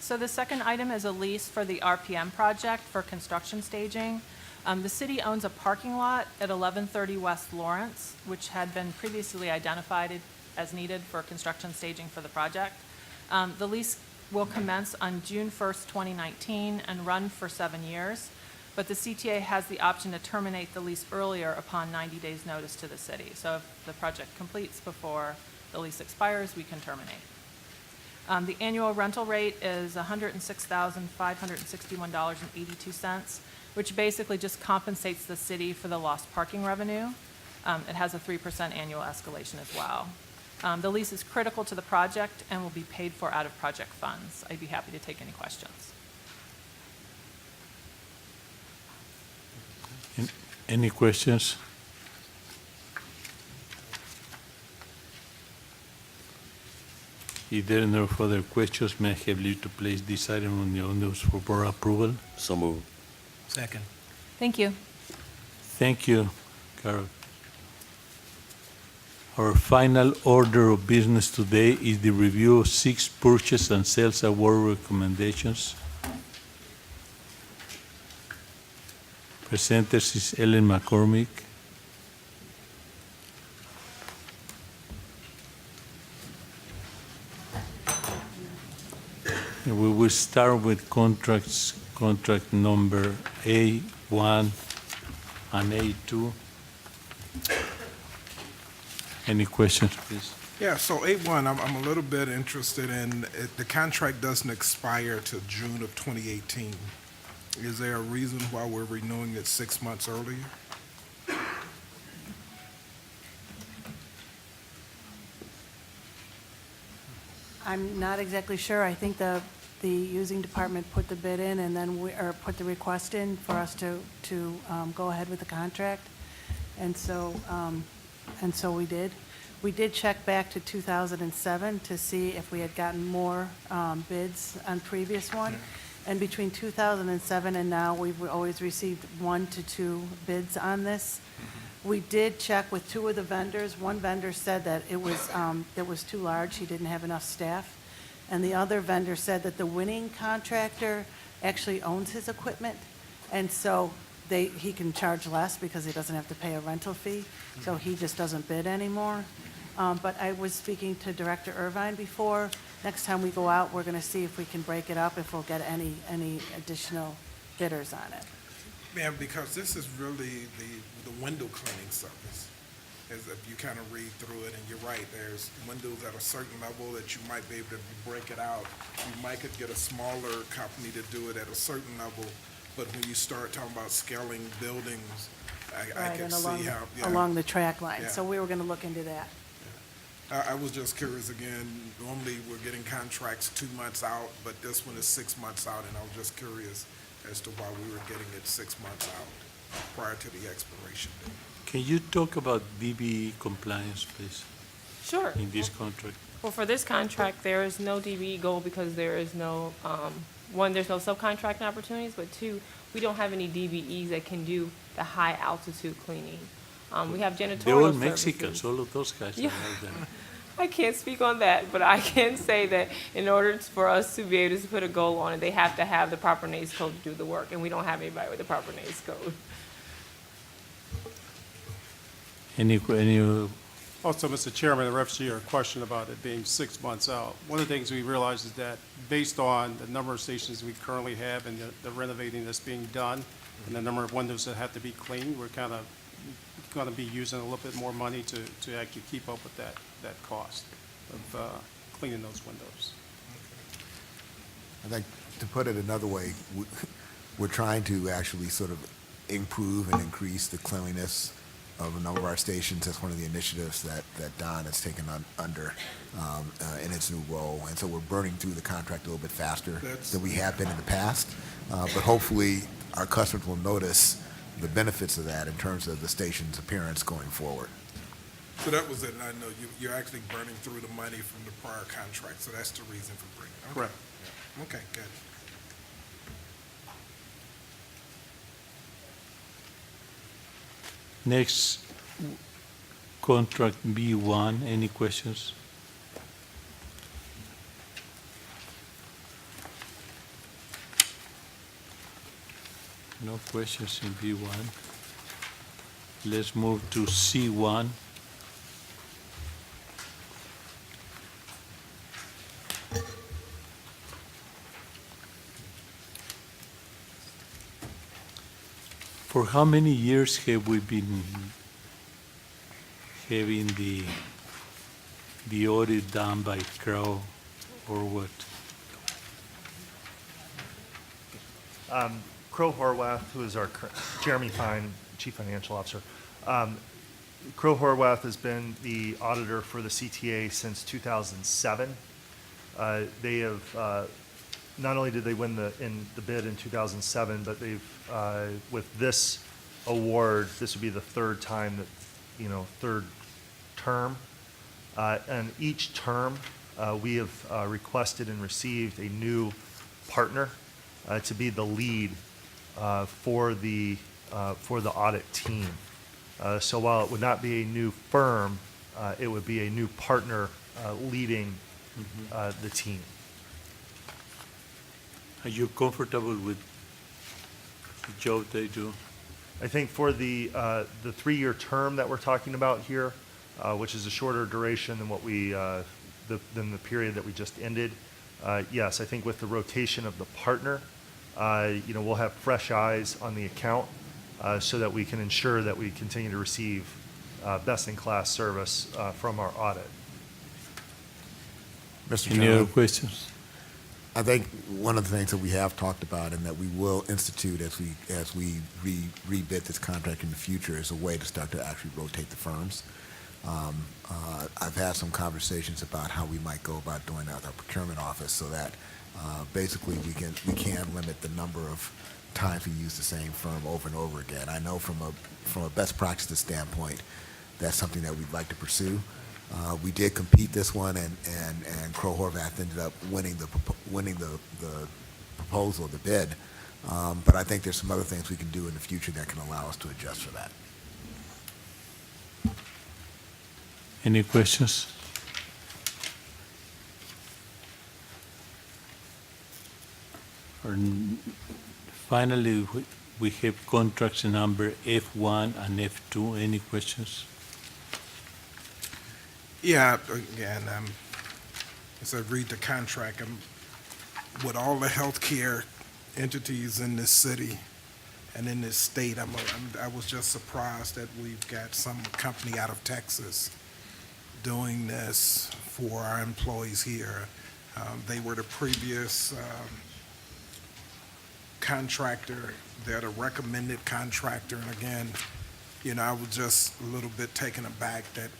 Speaker 4: So the second item is a lease for the RPM project for construction staging. The city owns a parking lot at 1130 West Lawrence, which had been previously identified as needed for construction staging for the project. The lease will commence on June 1st, 2019, and run for 7 years, but the CTA has the option to terminate the lease earlier upon 90 days' notice to the city. So if the project completes before the lease expires, we can terminate. The annual rental rate is $106,561.82, which basically just compensates the city for the lost parking revenue. It has a 3% annual escalation as well. The lease is critical to the project and will be paid for out of project funds. I'd be happy to take any questions.
Speaker 2: Any questions? If there are no further questions, may I have leave to place this item on the omnibus for board approval?
Speaker 3: So moved.
Speaker 10: Second.
Speaker 4: Thank you.
Speaker 2: Thank you, Carol. Our final order of business today is the review of 6 purchase and sales award recommendations. Presenters is Ellen McCormick. And we will start with contract number A1 and A2. Any questions, please?
Speaker 6: Yeah, so A1, I'm a little bit interested in, the contract doesn't expire till June of 2018. Is there a reason why we're renewing it 6 months earlier?
Speaker 11: I'm not exactly sure. I think the using department put the bid in and then or put the request in for us to go ahead with the contract. And so we did. We did check back to 2007 to see if we had gotten more bids on previous one. And between 2007 and now, we've always received 1 to 2 bids on this. We did check with 2 of the vendors. One vendor said that it was too large, he didn't have enough staff. And the other vendor said that the winning contractor actually owns his equipment, and so he can charge less because he doesn't have to pay a rental fee, so he just doesn't bid anymore. But I was speaking to Director Irvine before. Next time we go out, we're going to see if we can break it up, if we'll get any additional bidders on it.
Speaker 6: Ma'am, because this is really the window cleaning service. As if you kind of read through it, and you're right, there's windows at a certain level that you might be able to break it out. You might could get a smaller company to do it at a certain level, but when you start talking about scaling buildings, I
Speaker 11: Right,
Speaker 6: can
Speaker 11: and
Speaker 6: see how. Yeah.
Speaker 11: along the track line.
Speaker 6: Yeah.
Speaker 11: So we were going to look into that.
Speaker 6: I was just curious again, normally we're getting contracts 2 months out, but this one is 6 months out, and I was just curious as to why we were getting it 6 months out prior to the expiration date.
Speaker 2: Can you talk about DBE compliance, please,
Speaker 12: Sure.
Speaker 2: in this contract?
Speaker 12: Well, for this contract, there is no DBE goal because there is no, one, there's no subcontracting opportunities, but 2, we don't have any DBEs that can do the high altitude cleaning. We have janitorial
Speaker 2: They're all
Speaker 12: services.
Speaker 2: Mexicans, all of those guys are
Speaker 12: Yeah.
Speaker 2: like that.
Speaker 12: I can't speak on that, but I can say that in order for us to be able to put a goal on it, they have to have the proper NAICS code to do the work, and we don't have anybody with the proper NAICS code.
Speaker 2: Any,
Speaker 1: Also, Mr. Chairman, in reference to your question about it being 6 months out, one of the things we realized is that based on the number of stations we currently have and the renovating that's being done and the number of windows that have to be cleaned, we're kind of going to be using a little bit more money to actually keep up with that cost of cleaning those windows.
Speaker 7: I think, to put it another way, we're trying to actually sort of improve and increase the cleanliness of a number of our stations. That's one of the initiatives that Don has taken under in its new role. And so we're burning through the contract a little bit faster than we have been in the past. But hopefully, our customers will notice the benefits of that in terms of the station's appearance going forward.
Speaker 6: So that was it, and I know you're actually burning through the money from the prior contract, so that's the reason for bringing it. Okay.
Speaker 1: Correct.
Speaker 6: Yeah. Okay, good.
Speaker 2: Next, contract B1, any questions? No questions in B1. Let's move to C1. For how many years have we been having the audit done by Crow or what?
Speaker 5: Crow Horwath, who is our Jeremy Fine, Chief Financial Officer. Crow Horwath has been the auditor for the CTA since 2007. They have not only did they win the bid in 2007, but they've with this award, this would be the third time that third term, and each term we have requested and received a new partner to be the lead for the audit team. So while it would not be a new firm, it would be a new partner leading the team.
Speaker 2: Are you comfortable with the job they do?
Speaker 5: I think for the 3-year term that we're talking about here, which is a shorter duration than what we than the period that we just ended, yes, I think with the rotation of the partner, we'll have fresh eyes on the account so that we can ensure that we continue to receive best-in-class service from our audit.
Speaker 7: Mr.
Speaker 2: Any other
Speaker 7: Chairman,
Speaker 2: questions?
Speaker 7: I think one of the things that we have talked about and that we will institute as we rebid this contract in the future is a way to start to actually rotate the firms. I've had some conversations about how we might go about doing that with our procurement office so that basically we can limit the number of times we use the same firm over and over again. I know from a best practices standpoint, that's something that we'd like to pursue. We did compete this one, and Crow Horvath ended up winning the proposal, the bid. But I think there's some other things we can do in the future that can allow us to adjust for that.
Speaker 2: Any questions? Finally, we have contracts number F1 and F2. Any questions?
Speaker 6: Yeah, again, as I read the contract, with all the healthcare entities in this city and in this state, I was just surprised that we've got some company out of Texas doing this for our employees here. They were the previous contractor. They're the recommended contractor. And again, I was just a little bit taken aback that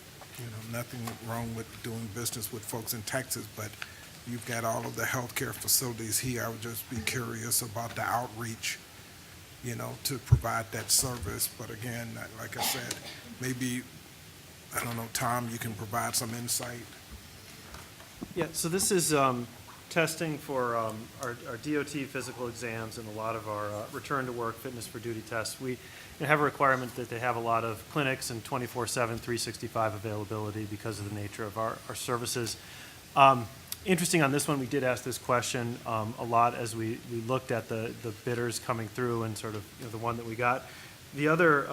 Speaker 6: nothing wrong with doing business with folks in Texas, but you've got all of the healthcare facilities here. I would just be curious about the outreach, to provide that service. But again, like I said, maybe, I don't know, Tom, you can provide some insight.
Speaker 13: Yeah, so this is testing for our DOT physical exams and a lot of our return to work fitness for duty tests. We have a requirement that they have a lot of clinics and 24/7, 365 availability because of the nature of our services. Interesting on this one, we did ask this question a lot as we looked at the bidders coming through and sort of the one that we got. The other,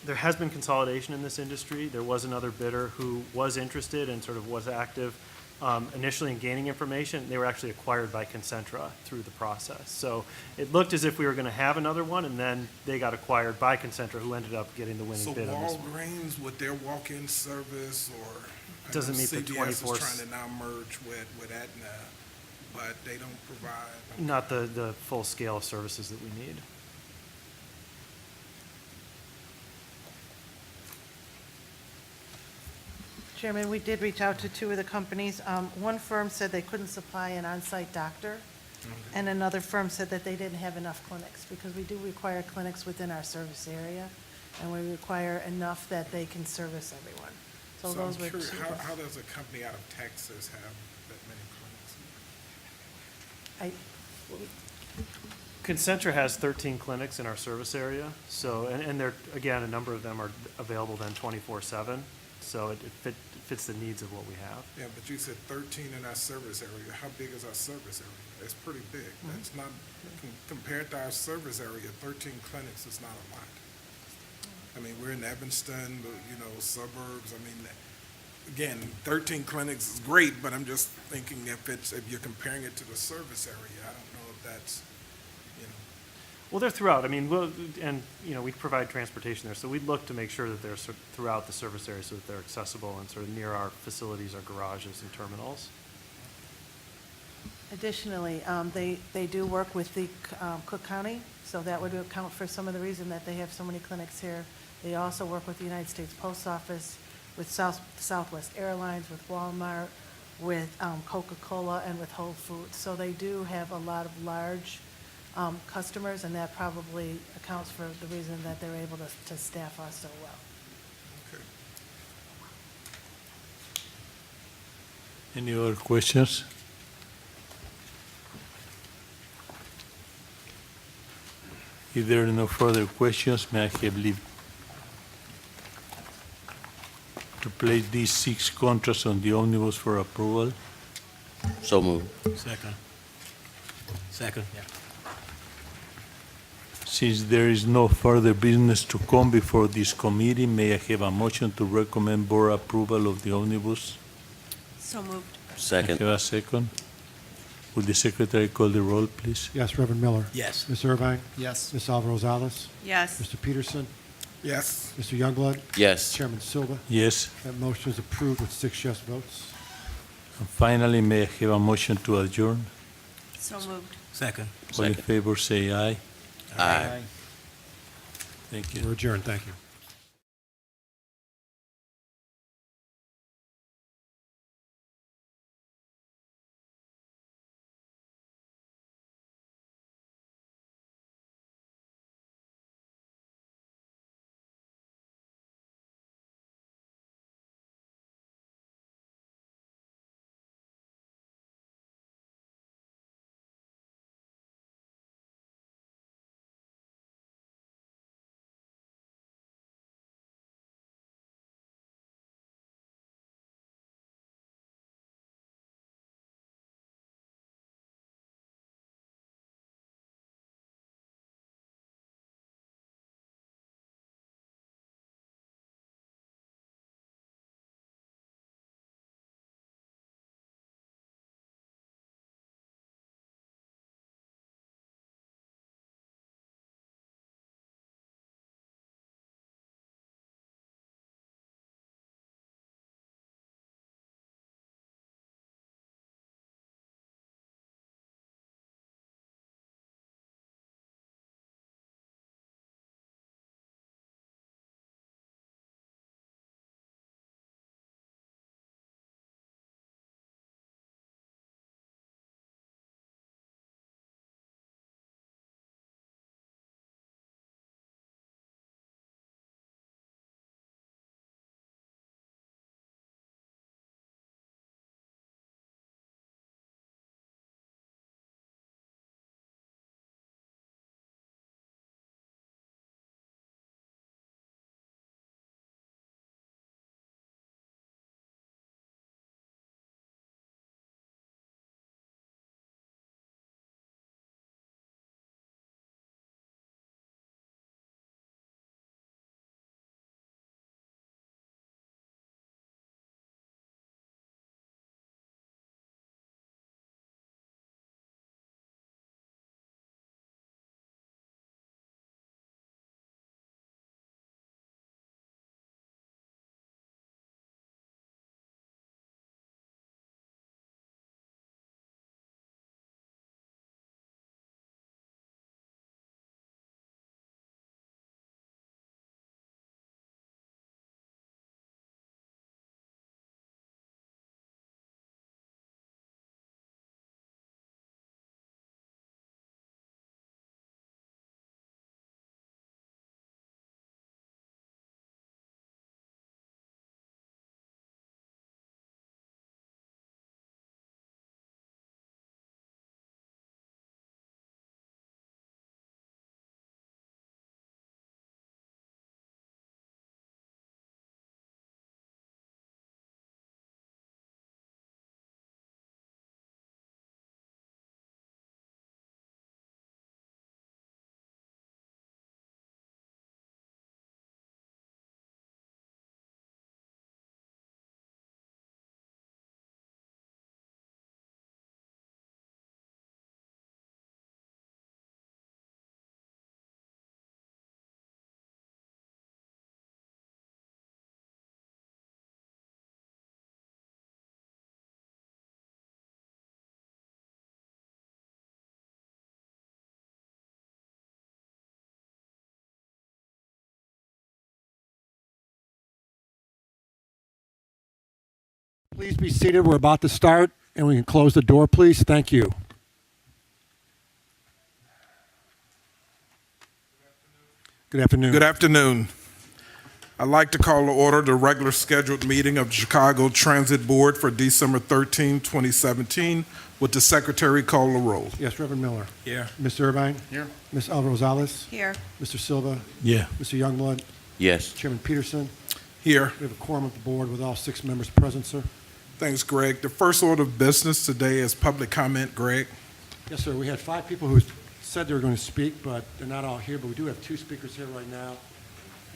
Speaker 13: there has been consolidation in this industry. There was another bidder who was interested and sort of was active initially in gaining information. They were actually acquired by Concentra through the process. So it looked as if we were going to have another one, and then they got acquired by Concentra, who ended up getting the winning bid on this one.
Speaker 6: So Walgreens with their walk-in service, or
Speaker 13: Doesn't meet the
Speaker 6: CVS
Speaker 13: 24
Speaker 6: is trying to now merge with Aetna, but they don't provide.
Speaker 13: Not the full scale of services that we need.
Speaker 11: Chairman, we did reach out to two of the companies. One firm said they couldn't supply an on-site doctor, and another firm said that they didn't have enough clinics, because we do require clinics within our service area, and we require enough that they can service everyone. So
Speaker 6: I'm
Speaker 11: those were
Speaker 6: curious,
Speaker 11: two.
Speaker 6: how does a company out of Texas have that many clinics?
Speaker 13: Concentra has 13 clinics in our service area, so, and they're, again, a number of them are available then 24/7, so it fits the needs of what we have.
Speaker 6: Yeah, but you said 13 in our service area. How big is our service area? It's pretty big. That's not, compared to our service area, 13 clinics is not a lot. I mean, we're in Evanston, suburbs. I mean, again, 13 clinics is great, but I'm just thinking if you're comparing it to the service area, I don't know if that's,
Speaker 13: Well, they're throughout. I mean, we provide transportation there, so we'd look to make sure that they're throughout the service area so that they're accessible and sort of near our facilities, our garages and terminals.
Speaker 11: Additionally, they do work with the Cook County, so that would account for some of the reason that they have so many clinics here. They also work with the United States Post Office, with Southwest Airlines, with Walmart, with Coca-Cola, and with Whole Foods. So they do have a lot of large customers, and that probably accounts for the reason that they're able to staff us so well.
Speaker 6: okay.
Speaker 2: Any other questions? If there are no further questions, may I have leave to place these 6 contracts on the omnibus for approval?
Speaker 3: So moved.
Speaker 10: Second. Second, yeah.
Speaker 2: Since there is no further business to come before this committee, may I have a motion to recommend board approval of the omnibus?
Speaker 9: So moved.
Speaker 2: I
Speaker 3: Second.
Speaker 2: have a second. Would the secretary call the roll, please?
Speaker 14: Yes, Reverend Miller.
Speaker 10: Yes.
Speaker 14: Ms. Irvine?
Speaker 8: Yes.
Speaker 14: Ms. Alvarez Rosales?
Speaker 9: Yes.
Speaker 14: Mr. Peterson?
Speaker 6: Yes.
Speaker 14: Mr. Youngblood?
Speaker 3: Yes.
Speaker 14: Chairman Silva?
Speaker 2: Yes.
Speaker 14: That motion is approved with 6 yes votes.
Speaker 2: And finally, may I have a motion to adjourn?
Speaker 9: So moved.
Speaker 10: Second.
Speaker 2: All in
Speaker 3: Second.
Speaker 2: favor, say aye.
Speaker 3: Aye.
Speaker 2: Thank you.
Speaker 14: We're adjourned. Thank you. Please be seated. We're about to start, and we can close the door, please. Thank you. Good afternoon.
Speaker 6: Good afternoon. I'd like to call to order the regular scheduled meeting of the Chicago Transit Board for December 13, 2017. Would the secretary call the roll?
Speaker 14: Yes, Reverend Miller.
Speaker 6: Here.
Speaker 14: Ms. Irvine.
Speaker 6: Here.
Speaker 14: Ms. Alvarez-Rosales.
Speaker 9: Here.
Speaker 14: Mr. Silva.
Speaker 2: Yeah.
Speaker 14: Mr. Youngblood.
Speaker 3: Yes.
Speaker 14: Chairman Peterson.
Speaker 6: Here.
Speaker 14: We have a quorum of the board with all 6 members present, sir.
Speaker 6: Thanks, Greg. The first order of business today is public comment. Greg?
Speaker 14: Yes, sir. We had 5 people who said they were going to speak, but they're not all here. But we do have 2 speakers here right now.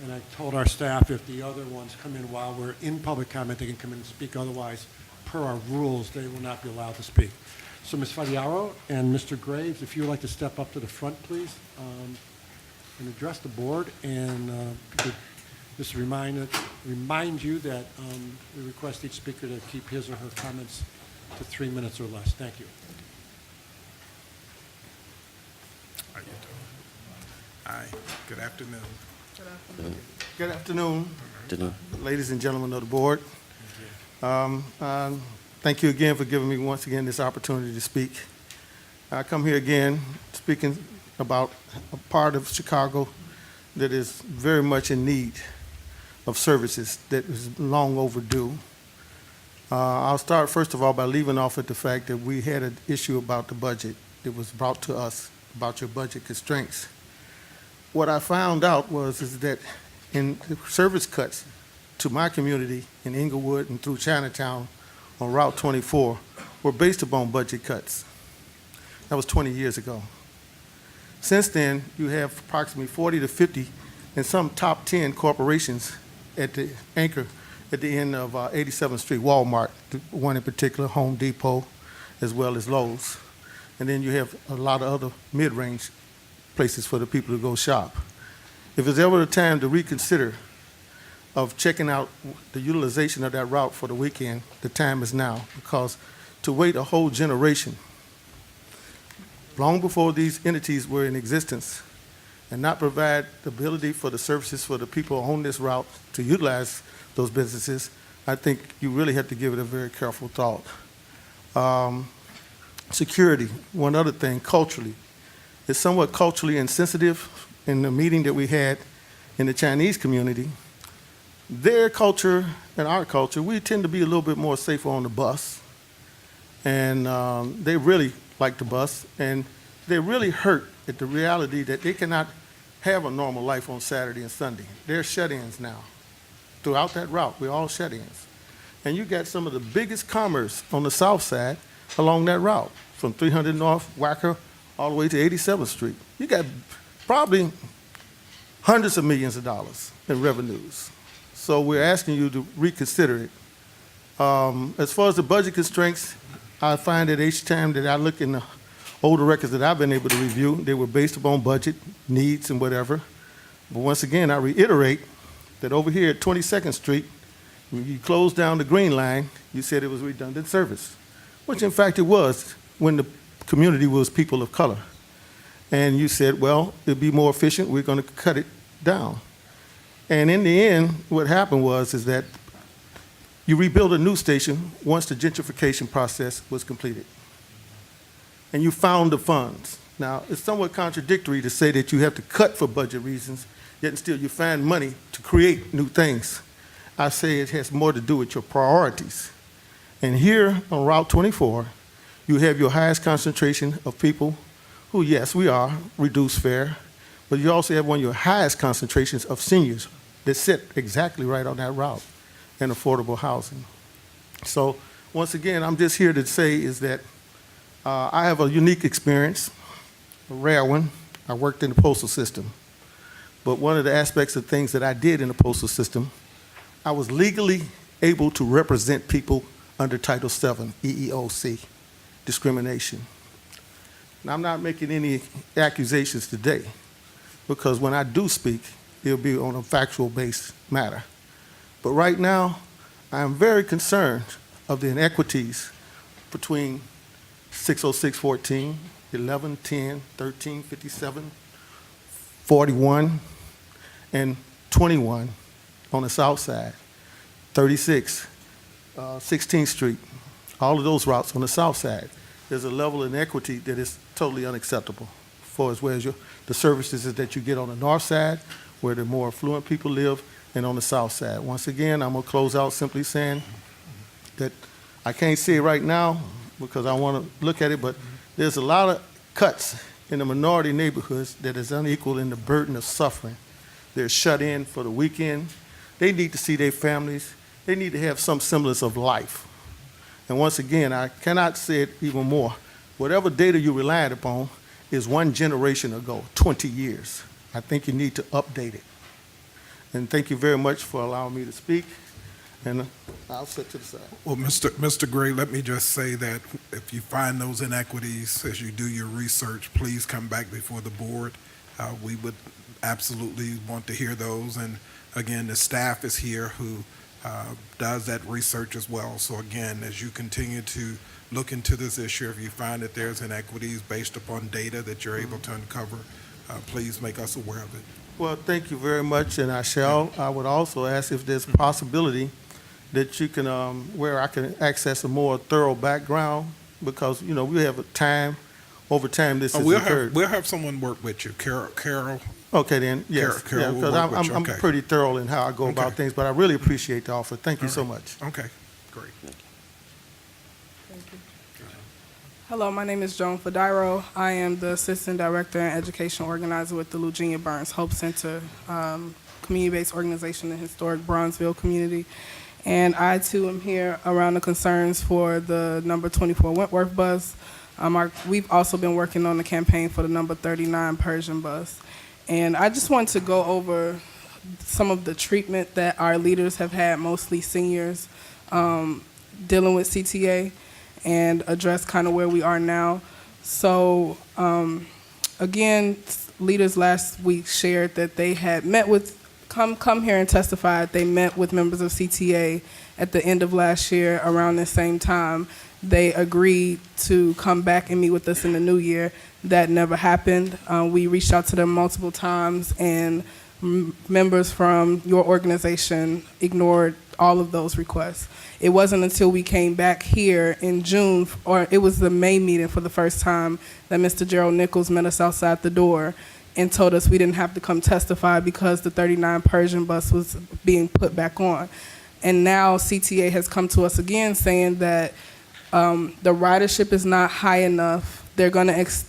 Speaker 14: And I told our staff if the other ones come in while we're in public comment, they can come in and speak. Otherwise, per our rules, they will not be allowed to speak. So Ms. Fadiaro and Mr. Graves, if you would like to step up to the front, please, and address the board. And just remind you that we request each speaker to keep his or her comments to 3 minutes or less. Thank you.
Speaker 6: How you doing? Hi. Good afternoon.
Speaker 15: Good afternoon,
Speaker 3: Didn't-
Speaker 15: ladies and gentlemen of the board. Thank you again for giving me once again this opportunity to speak. I come here again speaking about a part of Chicago that is very much in need of services that is long overdue. I'll start first of all by leaving off at the fact that we had an issue about the budget that was brought to us about your budget constraints. What I found out is that in service cuts to my community in Inglewood and through Chinatown on Route 24 were based upon budget cuts. That was 20 years ago. Since then, you have approximately 40 to 50 and some top 10 corporations at the anchor at the end of 87th Street, Walmart, one in particular, Home Depot, as well as Lowe's. And then you have a lot of other mid-range places for the people to go shop. If there's ever a time to reconsider of checking out the utilization of that route for the weekend, the time is now, because to wait a whole generation, long before these entities were in existence, and not provide the ability for the services for the people on this route to utilize those businesses, I think you really have to give it a very careful thought. Security, one other thing, culturally. It's somewhat culturally insensitive in the meeting that we had in the Chinese community. Their culture and our culture, we tend to be a little bit more safer on the bus. And they really like the bus. And they're really hurt at the reality that they cannot have a normal life on Saturday and Sunday. They're shut-ins now. Throughout that route, we're all shut-ins. And you got some of the biggest commerce on the south side along that route, from 300 North, Wacker, all the way to 87th Street. You got probably hundreds of millions of dollars in revenues. So we're asking you to reconsider it. As far as the budget constraints, I find that each time that I look in the older records that I've been able to review, they were based upon budget, needs, and whatever. But once again, I reiterate that over here at 22nd Street, when you closed down the Green Line, you said it was redundant service, which in fact it was when the community was people of color. And you said, well, it'd be more efficient, we're going to cut it down. And in the end, what happened is that you rebuilt a new station once the gentrification process was completed. And you found the funds. Now, it's somewhat contradictory to say that you have to cut for budget reasons, yet still you find money to create new things. I say it has more to do with your priorities. And here on Route 24, you have your highest concentration of people who, yes, we are reduced fare, but you also have one of your highest concentrations of seniors that sit exactly right on that route in affordable housing. So once again, I'm just here to say is that I have a unique experience, a rare one. I worked in the postal system. But one of the aspects of things that I did in the postal system, I was legally able to represent people under Title VII, EEOC, discrimination. Now, I'm not making any accusations today, because when I do speak, it'll be on a factual-based matter. But right now, I am very concerned of the inequities between 60614, 1110, 1357, 41, and 21 on the south side, 36 16th Street, all of those routes on the south side, there's a level of inequity that is totally unacceptable for as well as the services that you get on the north side, where the more affluent people live, and on the south side. Once again, I'm going to close out simply saying that I can't see it right now because I want to look at it, but there's a lot of cuts in the minority neighborhoods that is unequal in the burden of suffering. They're shut in for the weekend. They need to see their families. They need to have some semblance of life. And once again, I cannot say it even more. Whatever data you relied upon is one generation ago, 20 years. I think you need to update it. And thank you very much for allowing me to speak. And I'll sit to the side.
Speaker 6: Well, Mr. Gray, let me just say that if you find those inequities as you do your research, please come back before the board. We would absolutely want to hear those. And again, the staff is here who does that research as well. So again, as you continue to look into this issue, if you find that there's inequities based upon data that you're able to uncover, please make us aware of it.
Speaker 15: Well, thank you very much, and I would also ask if there's a possibility that you can, where I can access a more thorough background, because, you know, we have over time this has occurred.
Speaker 6: We'll have someone work with you, Carol.
Speaker 15: Okay, then, yes.
Speaker 6: Carol will
Speaker 15: because
Speaker 6: work with you.
Speaker 15: I'm
Speaker 6: Okay.
Speaker 15: pretty thorough in how I go about
Speaker 6: Okay.
Speaker 15: things, but I really appreciate the offer. Thank you so much.
Speaker 6: Okay, great.
Speaker 16: Hello, my name is Joan Fediro. I am the Assistant Director and Education Organizer with the Eugenia Burns Hope Center, community-based organization in historic Bronzeville community. And I, too, am here around the concerns for the number 24 Wentworth bus. We've also been working on the campaign for the number 39 Persian bus. And I just want to go over some of the treatment that our leaders have had, mostly seniors, dealing with CTA, and address kind of where we are now. So again, leaders last week shared that they had met with, come here and testified, they met with members of CTA at the end of last year around the same time. They agreed to come back and meet with us in the new year. That never happened. We reached out to them multiple times, and members from your organization ignored all of those requests. It wasn't until we came back here in June, or it was the May meeting for the first time, that Mr. Gerald Nichols met us outside the door and told us we didn't have to come testify because the 39 Persian bus was being put back on. And now CTA has come to us again saying that the ridership is not high enough.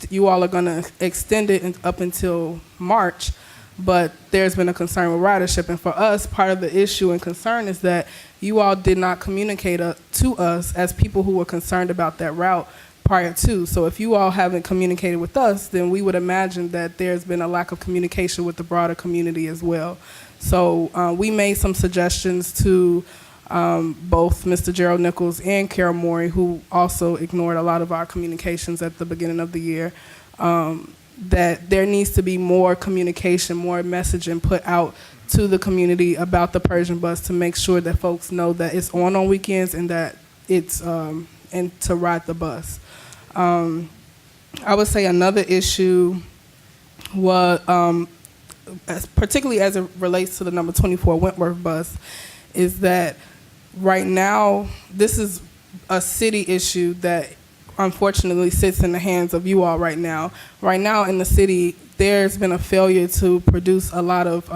Speaker 16: You all are gonna extend it up until March, but there's been a concern with ridership. And for us, part of the issue and concern is that you all did not communicate to us as people who were concerned about that route prior to. So if you all haven't communicated with us, then we would imagine that there's been a lack of communication with the broader community as well. So we made some suggestions to both Mr. Gerald Nichols and Carol Morey, who also ignored a lot of our communications at the beginning of the year, that there needs to be more communication, more messaging put out to the community about the Persian bus to make sure that folks know that it's on weekends and that it's and to ride the bus. I would say another issue was, particularly as it relates to the number 24 Wentworth bus, is that right now this is a city issue that unfortunately sits in the hands of you all right now. Right now in the city, there's been a failure to produce a lot of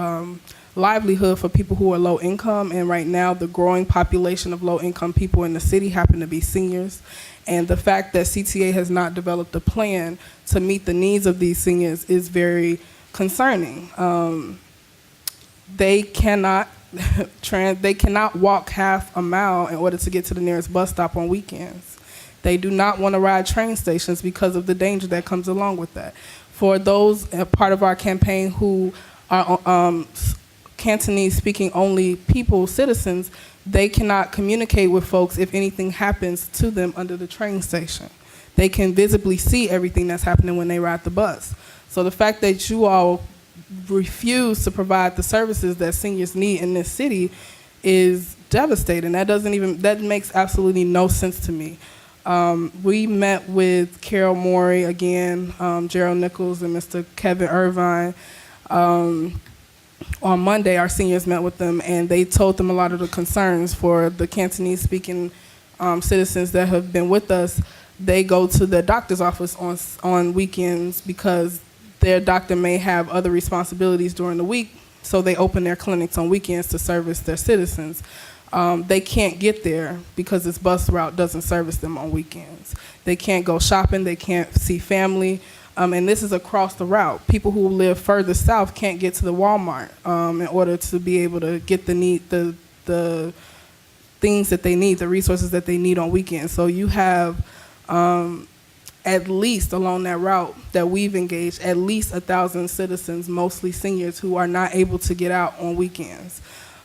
Speaker 16: livelihood for people who are low income, and right now the growing population of low income people in the city happen to be seniors. And the fact that CTA has not developed a plan to meet the needs of these seniors is very concerning. They cannot walk half a mile in order to get to the nearest bus stop on weekends. They do not want to ride train stations because of the danger that comes along with that. For those part of our campaign who are Cantonese speaking only people, citizens, they cannot communicate with folks if anything happens to them under the train station. They can visibly see everything that's happening when they ride the bus. So the fact that you all refuse to provide the services that seniors need in this city is devastating. That makes absolutely no sense to me. We met with Carol Morey again, Gerald Nichols and Mr. Kevin Irvine. on Monday, our seniors met with them, and they told them a lot of the concerns for the Cantonese-speaking citizens that have been with us. They go to the doctor's office on weekends because their doctor may have other responsibilities during the week, so they open their clinics on weekends to service their citizens. They can't get there because this bus route doesn't service them on weekends. They can't go shopping, they can't see family, and this is across the route. People who live further south can't get to the Walmart in order to be able to get the things that they need, the resources that they need on weekends. So you have at least along that route that we've engaged, at least 1,000 citizens, mostly seniors, who are not able to get out on weekends.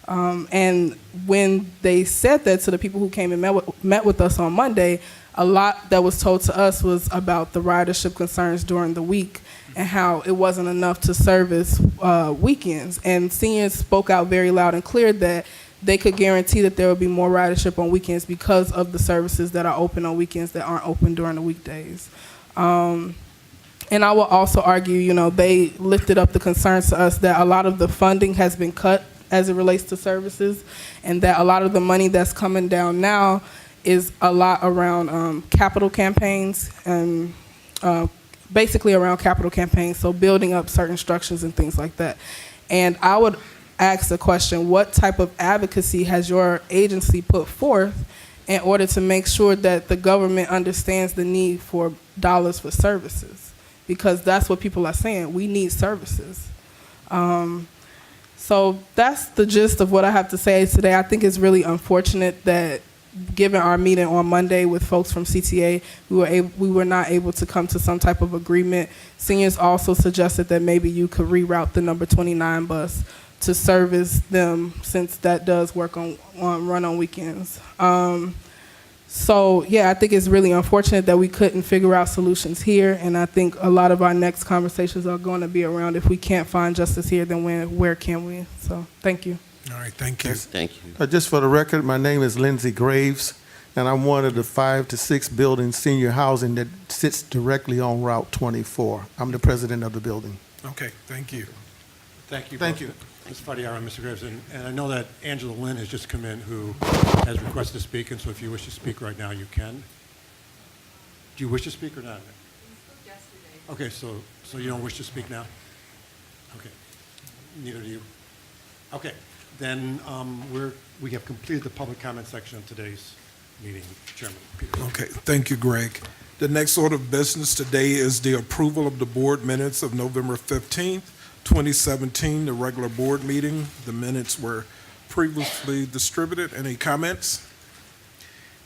Speaker 16: And when they said that to the people who came and met with us on Monday, a lot that was told to us was about the ridership concerns during the week and how it wasn't enough to service weekends. And seniors spoke out very loud and clear that they could guarantee that there would be more ridership on weekends because of the services that are open on weekends that aren't open during the weekdays. And I will also argue, they lifted up the concerns to us that a lot of the funding has been cut as it relates to services, and that a lot of the money that's coming down now is a lot around capital campaigns and basically around capital campaigns, so building up certain structures and things like that. And I would ask the question, what type of advocacy has your agency put forth in order to make sure that the government understands the need for dollars for services? Because that's what people are saying, we need services. So that's the gist of what I have to say today. I think it's really unfortunate that given our meeting on Monday with folks from CTA, we were not able to come to some type of agreement. Seniors also suggested that maybe you could reroute the number 29 bus to service them, since that does work run on weekends. So yeah, I think it's really unfortunate that we couldn't figure out solutions here, and I think a lot of our next conversations are going to be around, if we can't find justice here, then where can we? So thank you.
Speaker 6: All right, thank you.
Speaker 3: Thank you.
Speaker 15: Just for the record, my name is Lindsey Graves, and I'm one of the 5 to 6 buildings senior housing that sits directly on Route 24. I'm the president of the building.
Speaker 6: Okay, thank you.
Speaker 14: Thank you.
Speaker 15: Thank
Speaker 14: both,
Speaker 15: you.
Speaker 14: Ms. Fadiara and Mr. Graves. And I know that Angela Lynn has just come in, who has requested to speak, and so if you wish to speak right now, you can. Do you wish to speak or not? Okay, so you don't wish to speak now? Okay. Neither do you. Okay. Then we have completed the public comment section of today's meeting, Chairman Peters.
Speaker 6: Okay, thank you, Greg. The next order of business today is the approval of the board minutes of November 15th, 2017, the regular board meeting. The minutes were previously distributed. Any comments?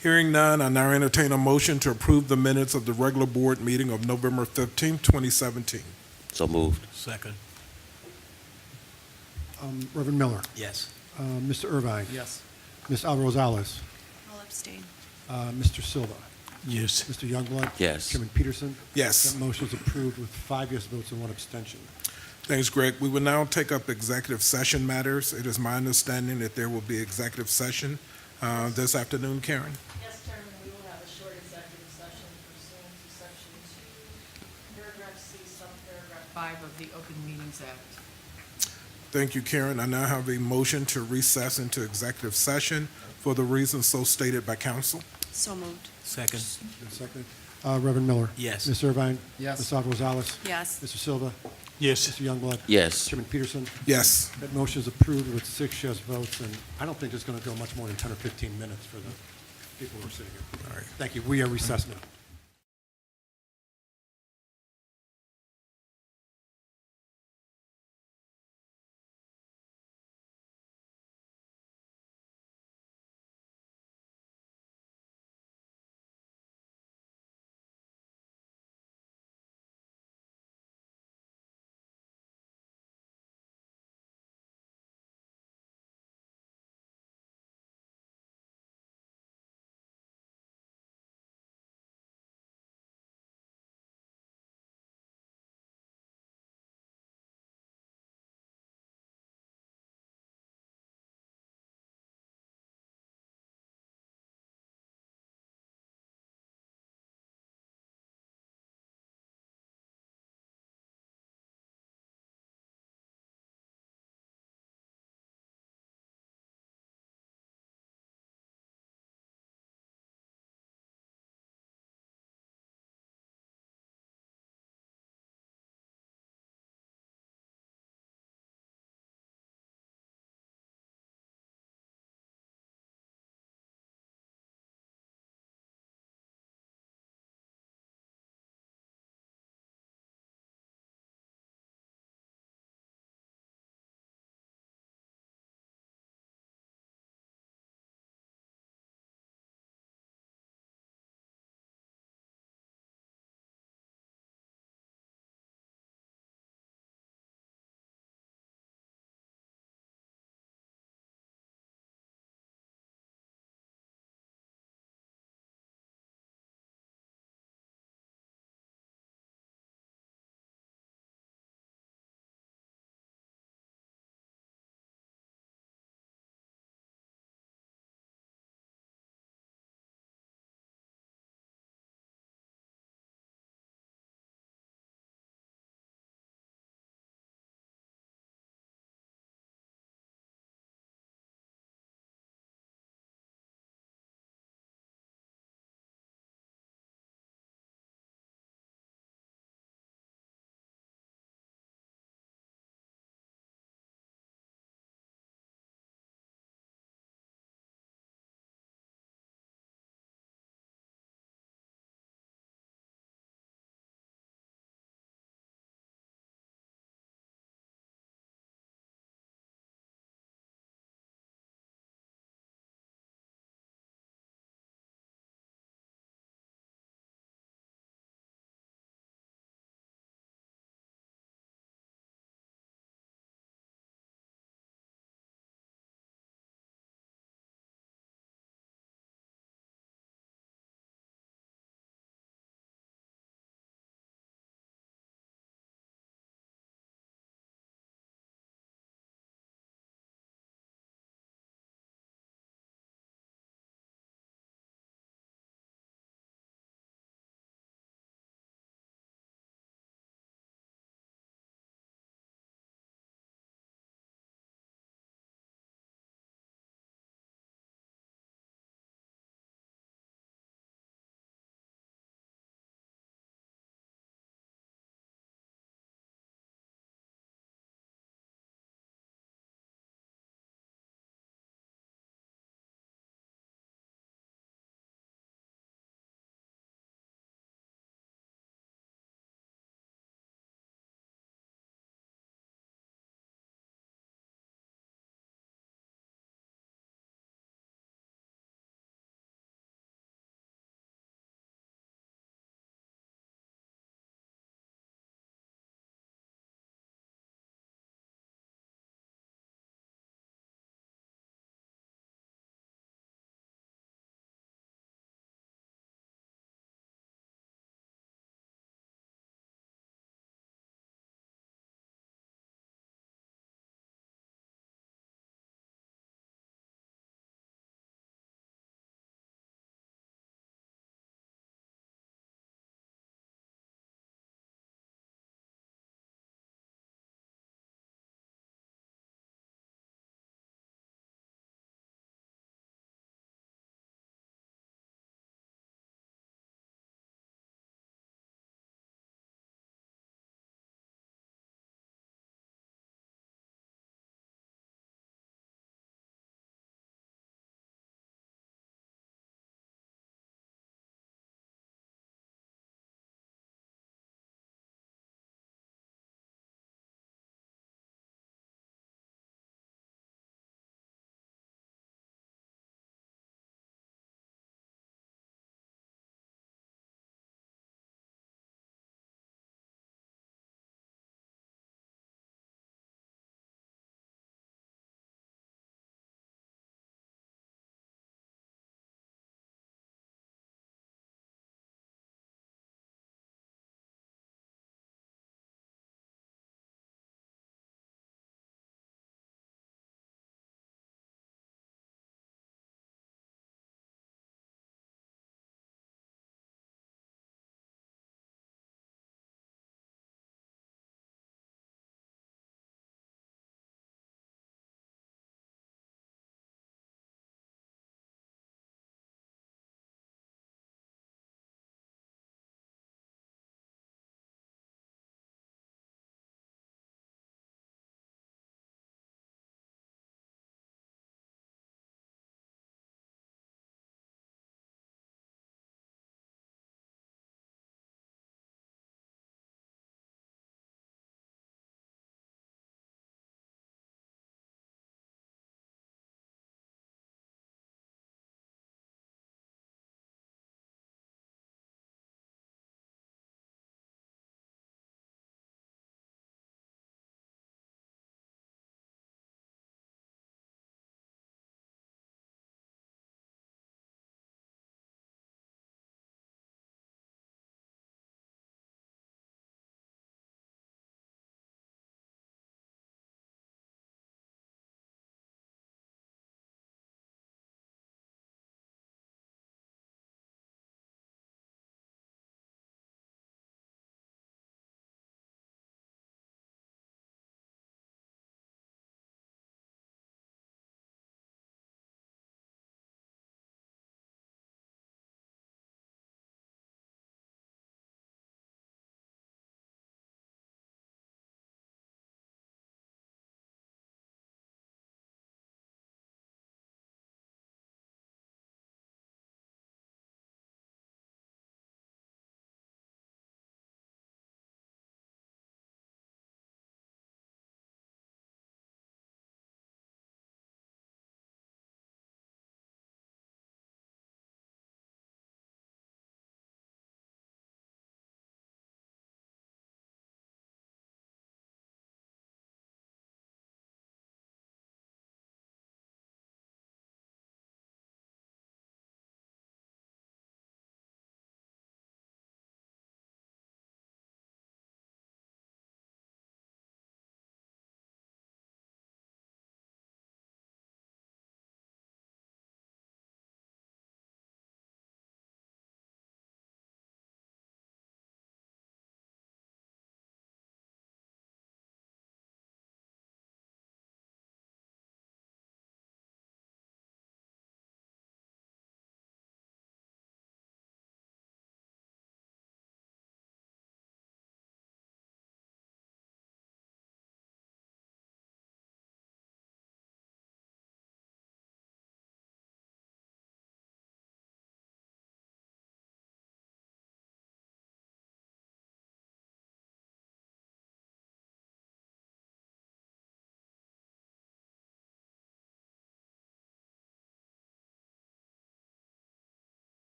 Speaker 6: Hearing none, I now entertain a motion to approve the minutes of the regular board meeting of November 15th, 2017.
Speaker 3: So moved.
Speaker 10: Second.
Speaker 14: Reverend Miller,
Speaker 10: Yes.
Speaker 14: Mr. Irvine,
Speaker 13: Yes.
Speaker 14: Ms. Alvarez-Alez,
Speaker 9: I'll abstain.
Speaker 14: Mr. Silva,
Speaker 2: Yes.
Speaker 14: Mr. Youngblood.
Speaker 3: Yes.
Speaker 14: Chairman Peterson.
Speaker 6: Yes.
Speaker 14: That motion is approved with 5 yes votes and 1 abstention.
Speaker 6: Thanks, Greg. We will now take up executive session matters. It is my understanding that there will be executive session this afternoon, Karen.
Speaker 4: Yes, Chairman, we will have a short executive session pursuant to Section 2, paragraph C, subparagraph 5 of the Open Meetings Act.
Speaker 6: Thank you, Karen. I now have a motion to recess into executive session for the reasons so stated by council.
Speaker 9: So moved.
Speaker 10: Second.
Speaker 14: And second, Reverend Miller.
Speaker 10: Yes.
Speaker 14: Ms. Irvine.
Speaker 13: Yes.
Speaker 14: Ms. Alvarez-Alez.
Speaker 9: Yes.
Speaker 14: Mr. Silva.
Speaker 2: Yes.
Speaker 14: Mr. Youngblood.
Speaker 3: Yes.
Speaker 14: Chairman Peterson.
Speaker 6: Yes.
Speaker 14: That motion is approved with 6 yes votes, and I don't think it's going to go much more than 10 or 15 minutes for the people who are sitting here.
Speaker 6: All right.
Speaker 14: Thank you. We are recessed now.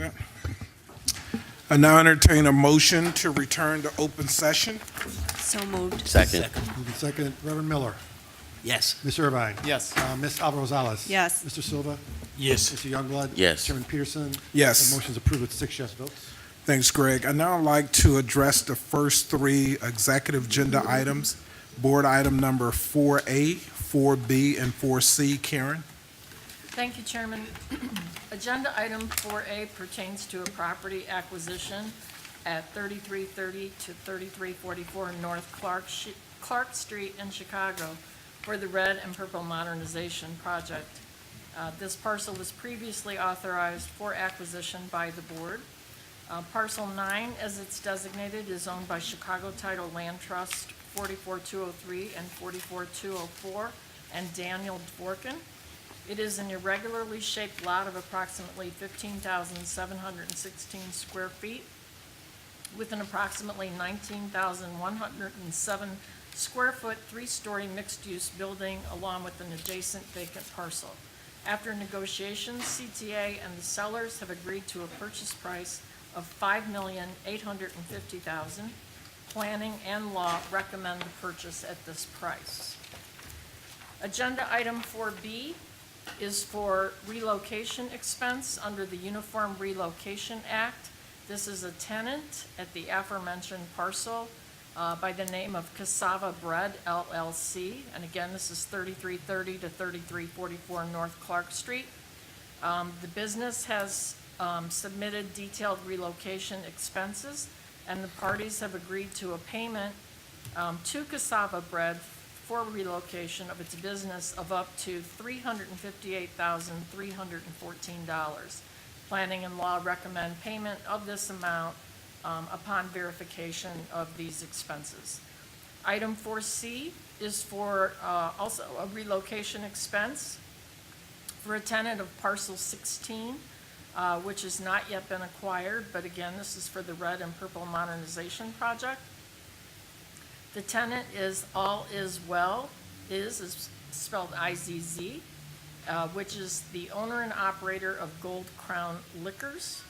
Speaker 6: that. I now entertain a motion to return to open session.
Speaker 9: So moved.
Speaker 3: Second.
Speaker 14: Moved and seconded. Reverend Miller.
Speaker 10: Yes.
Speaker 14: Ms. Irvine.
Speaker 13: Yes.
Speaker 14: Ms. Alvarez Rosales.
Speaker 9: Yes.
Speaker 14: Mr. Silva.
Speaker 2: Yes.
Speaker 14: Mr. Youngblood.
Speaker 3: Yes.
Speaker 14: Chairman Peterson.
Speaker 6: Yes.
Speaker 14: The motion is approved with 6 yes votes.
Speaker 6: Thanks, Greg. I now like to address the first 3 executive agenda items. Board item number 4A, 4B, and 4C. Karen?
Speaker 17: Thank you, Chairman. Agenda item 4A pertains to a property acquisition at 3330 to 3344 North Clark Street in Chicago for the Red and Purple Modernization Project. This parcel was previously authorized for acquisition by the board. Parcel 9, as it's designated, is owned by Chicago Title Land Trust 44203 and 44204 and Daniel Dvorkin. It is an irregularly shaped lot of approximately 15,716 square feet with an approximately 19,107 square foot, 3-story mixed-use building along with an adjacent vacant parcel. After negotiations, CTA and the sellers have agreed to a purchase price of $5,850,000. Planning and law recommend the purchase at this price. Agenda item 4B is for relocation expense under the Uniform Relocation Act. This is a tenant at the aforementioned parcel by the name of Cassava Bread LLC. And again, this is 3330 to 3344 North Clark Street. The business has submitted detailed relocation expenses, and the parties have agreed to a payment to Cassava Bread for relocation of its business of up to $358,314. Planning and law recommend payment of this amount upon verification of these expenses. Item 4C is for also a relocation expense for a tenant of parcel 16, which has not yet been acquired, but again, this is for the Red and Purple Modernization Project. The tenant is All Is Well, is spelled I-Z-Z, which is the owner and operator of Gold Crown Liquors.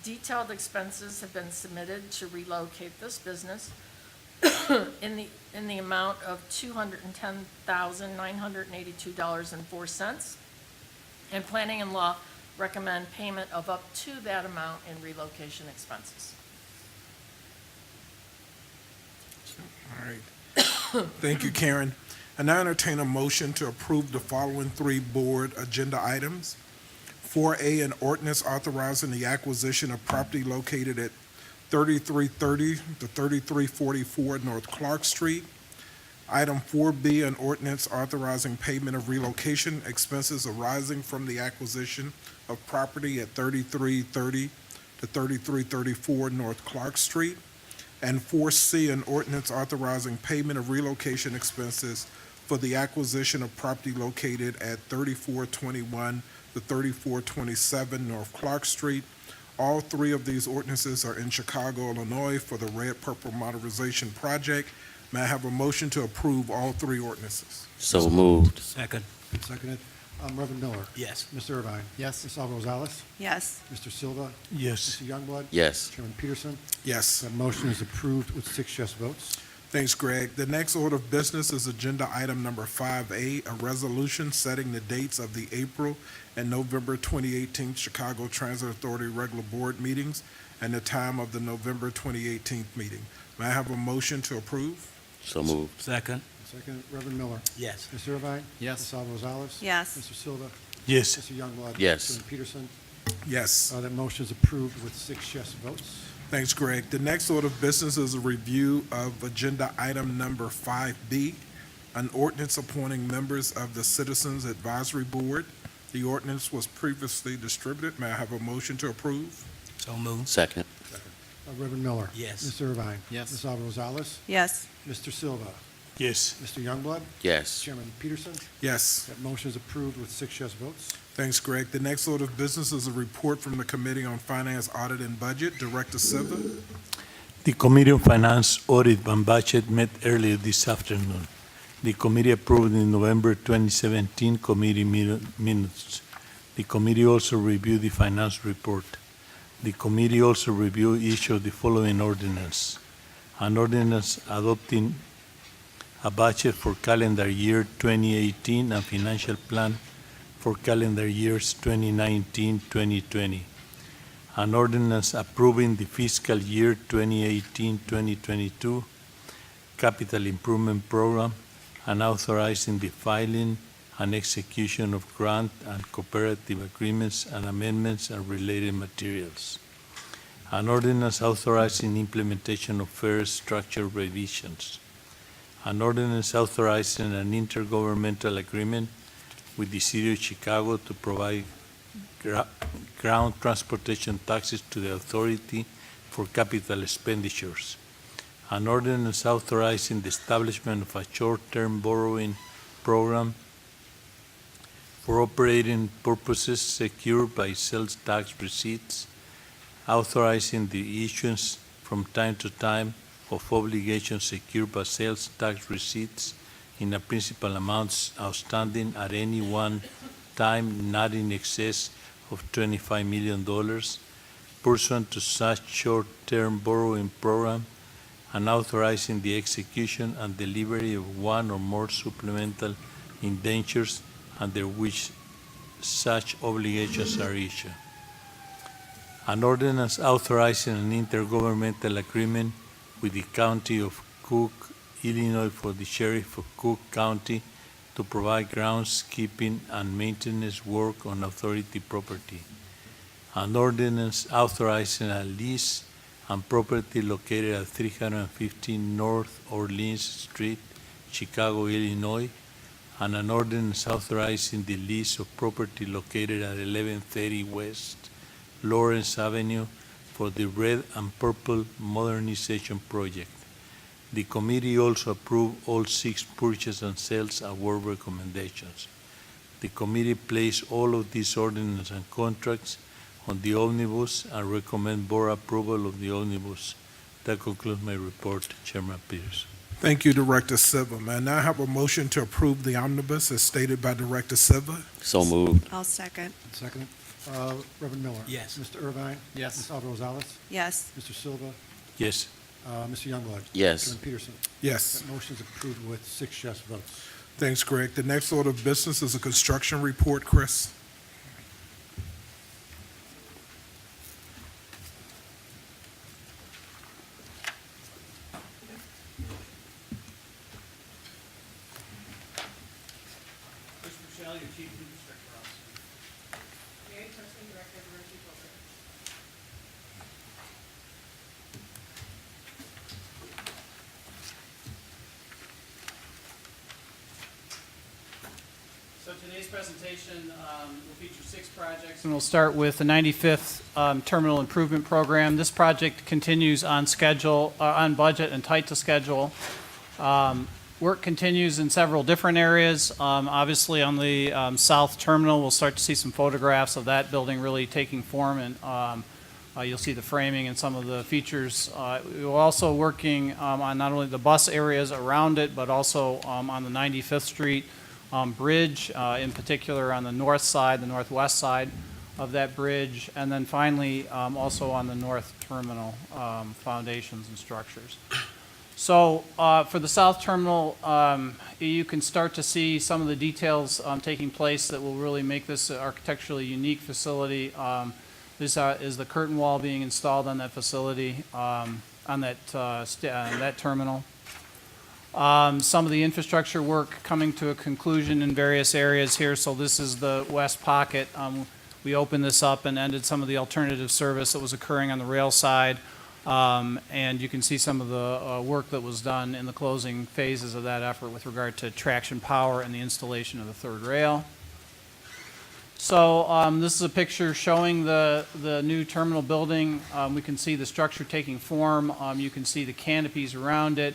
Speaker 17: Detailed expenses have been submitted to relocate this business in the amount of $210,982.04. And planning and law recommend payment of up to that amount in relocation expenses.
Speaker 6: All right. Thank you, Karen. I now entertain a motion to approve the following 3 board agenda items. 4A, an ordinance authorizing the acquisition of property located at 3330 to 3344 North Clark Street. Item 4B, an ordinance authorizing payment of relocation expenses arising from the acquisition of property at 3330 to 3334 North Clark Street. And 4C, an ordinance authorizing payment of relocation expenses for the acquisition of property located at 3421 to 3427 North Clark Street. All 3 of these ordinances are in Chicago, Illinois for the Red Purple Modernization Project. May I have a motion to approve all 3 ordinances?
Speaker 3: So moved.
Speaker 10: Second.
Speaker 14: Seconded. Reverend Miller.
Speaker 10: Yes.
Speaker 14: Mr. Irvine.
Speaker 13: Yes.
Speaker 14: Ms. Alvarez Rosales.
Speaker 9: Yes.
Speaker 14: Mr. Silva.
Speaker 2: Yes.
Speaker 14: Mr. Youngblood.
Speaker 3: Yes.
Speaker 14: Chairman Peterson.
Speaker 6: Yes.
Speaker 14: That motion is approved with 6 yes votes.
Speaker 6: Thanks, Greg. The next order of business is agenda item number 5A, a resolution setting the dates of the April and November 2018 Chicago Transit Authority regular board meetings and the time of the November 2018 meeting. May I have a motion to approve?
Speaker 3: So moved.
Speaker 10: Second.
Speaker 14: Second, Reverend Miller.
Speaker 10: Yes.
Speaker 14: Mr. Irvine.
Speaker 13: Yes.
Speaker 14: Ms. Alvarez Rosales.
Speaker 9: Yes.
Speaker 14: Mr. Silva.
Speaker 2: Yes.
Speaker 14: Mr. Youngblood.
Speaker 3: Yes.
Speaker 14: Chairman Peterson.
Speaker 6: Yes.
Speaker 14: That motion is approved with 6 yes votes.
Speaker 6: Thanks, Greg. The next order of business is a review of agenda item number 5B, an ordinance appointing members of the Citizens Advisory Board. The ordinance was previously distributed. May I have a motion to approve?
Speaker 10: So moved.
Speaker 3: Second.
Speaker 14: Reverend Miller.
Speaker 10: Yes.
Speaker 14: Mr. Irvine.
Speaker 13: Yes.
Speaker 14: Ms. Alvarez Rosales.
Speaker 9: Yes.
Speaker 14: Mr. Silva.
Speaker 2: Yes.
Speaker 14: Mr. Youngblood.
Speaker 3: Yes.
Speaker 14: Chairman Peterson.
Speaker 6: Yes.
Speaker 14: That motion is approved with 6 yes votes.
Speaker 6: Thanks, Greg. The next order of business is a report from the Committee on Finance, Audit, and Budget. Director Silva.
Speaker 2: The Committee on Finance, Audit, and Budget met earlier this afternoon. The committee approved the November 2017 committee minutes. The committee also reviewed the finance report. The committee also reviewed each of the following ordinance. An ordinance adopting a budget for calendar year 2018 and financial plan for calendar years 2019-2020. An ordinance approving the fiscal year 2018-2022 capital improvement program and authorizing the filing and execution of grant and cooperative agreements and amendments and related materials. An ordinance authorizing implementation of fare structure revisions. An ordinance authorizing an intergovernmental agreement with the City of Chicago to provide ground transportation taxes to the authority for capital expenditures. An ordinance authorizing the establishment of a short-term borrowing program for operating purposes secured by sales tax receipts, authorizing the issuance from time to time of obligations secured by sales tax receipts in a principal amounts outstanding at any one time not in excess of $25 million pursuant to such short-term borrowing program, and authorizing the execution and delivery of one or more supplemental indentures under which such obligations are issued. An ordinance authorizing an intergovernmental agreement with the County of Cook, Illinois for the Sheriff of Cook County to provide groundskeeping and maintenance work on authority property. An ordinance authorizing a lease and property located at 315 North Orleans Street, Chicago, Illinois, and an ordinance authorizing the lease of property located at 1130 West Lawrence Avenue for the Red and Purple Modernization Project. The committee also approved all 6 purchase and sales award recommendations. The committee placed all of these ordinances and contracts on the omnibus and recommend board approval of the omnibus. That concludes my report, Chairman Peters.
Speaker 6: Thank you, Director Silva. May I now have a motion to approve the omnibus as stated by Director Silva?
Speaker 3: So moved.
Speaker 9: I'll second.
Speaker 14: Second. Reverend Miller?
Speaker 10: Yes.
Speaker 14: Mr. Irvine?
Speaker 8: Yes.
Speaker 14: Ms. Alvarez Rosales?
Speaker 9: Yes.
Speaker 14: Mr. Silva?
Speaker 2: Yes.
Speaker 14: Mr. Youngblood?
Speaker 3: Yes.
Speaker 14: Chairman Peterson?
Speaker 6: Yes.
Speaker 14: That motion is approved with 6 yes votes.
Speaker 6: Thanks, Greg. The next order of business is a construction report. Chris?
Speaker 18: So today's presentation will feature 6 projects, and we'll start with the 95th Terminal Improvement Program. This project continues on schedule, on budget, and tight to schedule. Work continues in several different areas. Obviously, on the south terminal, we'll start to see some photographs of that building really taking form, and you'll see the framing and some of the features. We're also working on not only the bus areas around it, but also on the 95th Street bridge, in particular on the north side, the northwest side of that bridge, and then finally also on the north terminal foundations and structures. So for the south terminal, you can start to see some of the details taking place that will really make this an architecturally unique facility. This is the curtain wall being installed on that facility, on that terminal. Some of the infrastructure work coming to a conclusion in various areas here. So this is the west pocket. We opened this up and ended some of the alternative service that was occurring on the rail side. And you can see some of the work that was done in the closing phases of that effort with regard to traction power and the installation of the third rail. So this is a picture showing the new terminal building. We can see the structure taking form. You can see the canopies around it.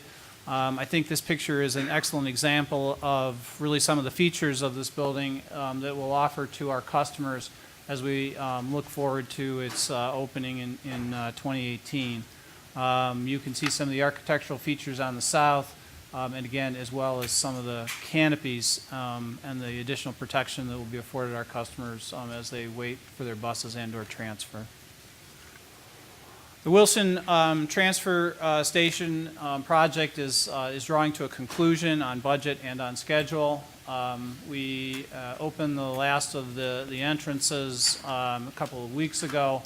Speaker 18: I think this picture is an excellent example of really some of the features of this building that we'll offer to our customers as we look forward to its opening in 2018. You can see some of the architectural features on the south, and again, as well as some of the canopies and the additional protection that will be afforded our customers as they wait for their buses and/or transfer. The Wilson Transfer Station project is drawing to a conclusion on budget and on schedule. We opened the last of the entrances a couple of weeks ago.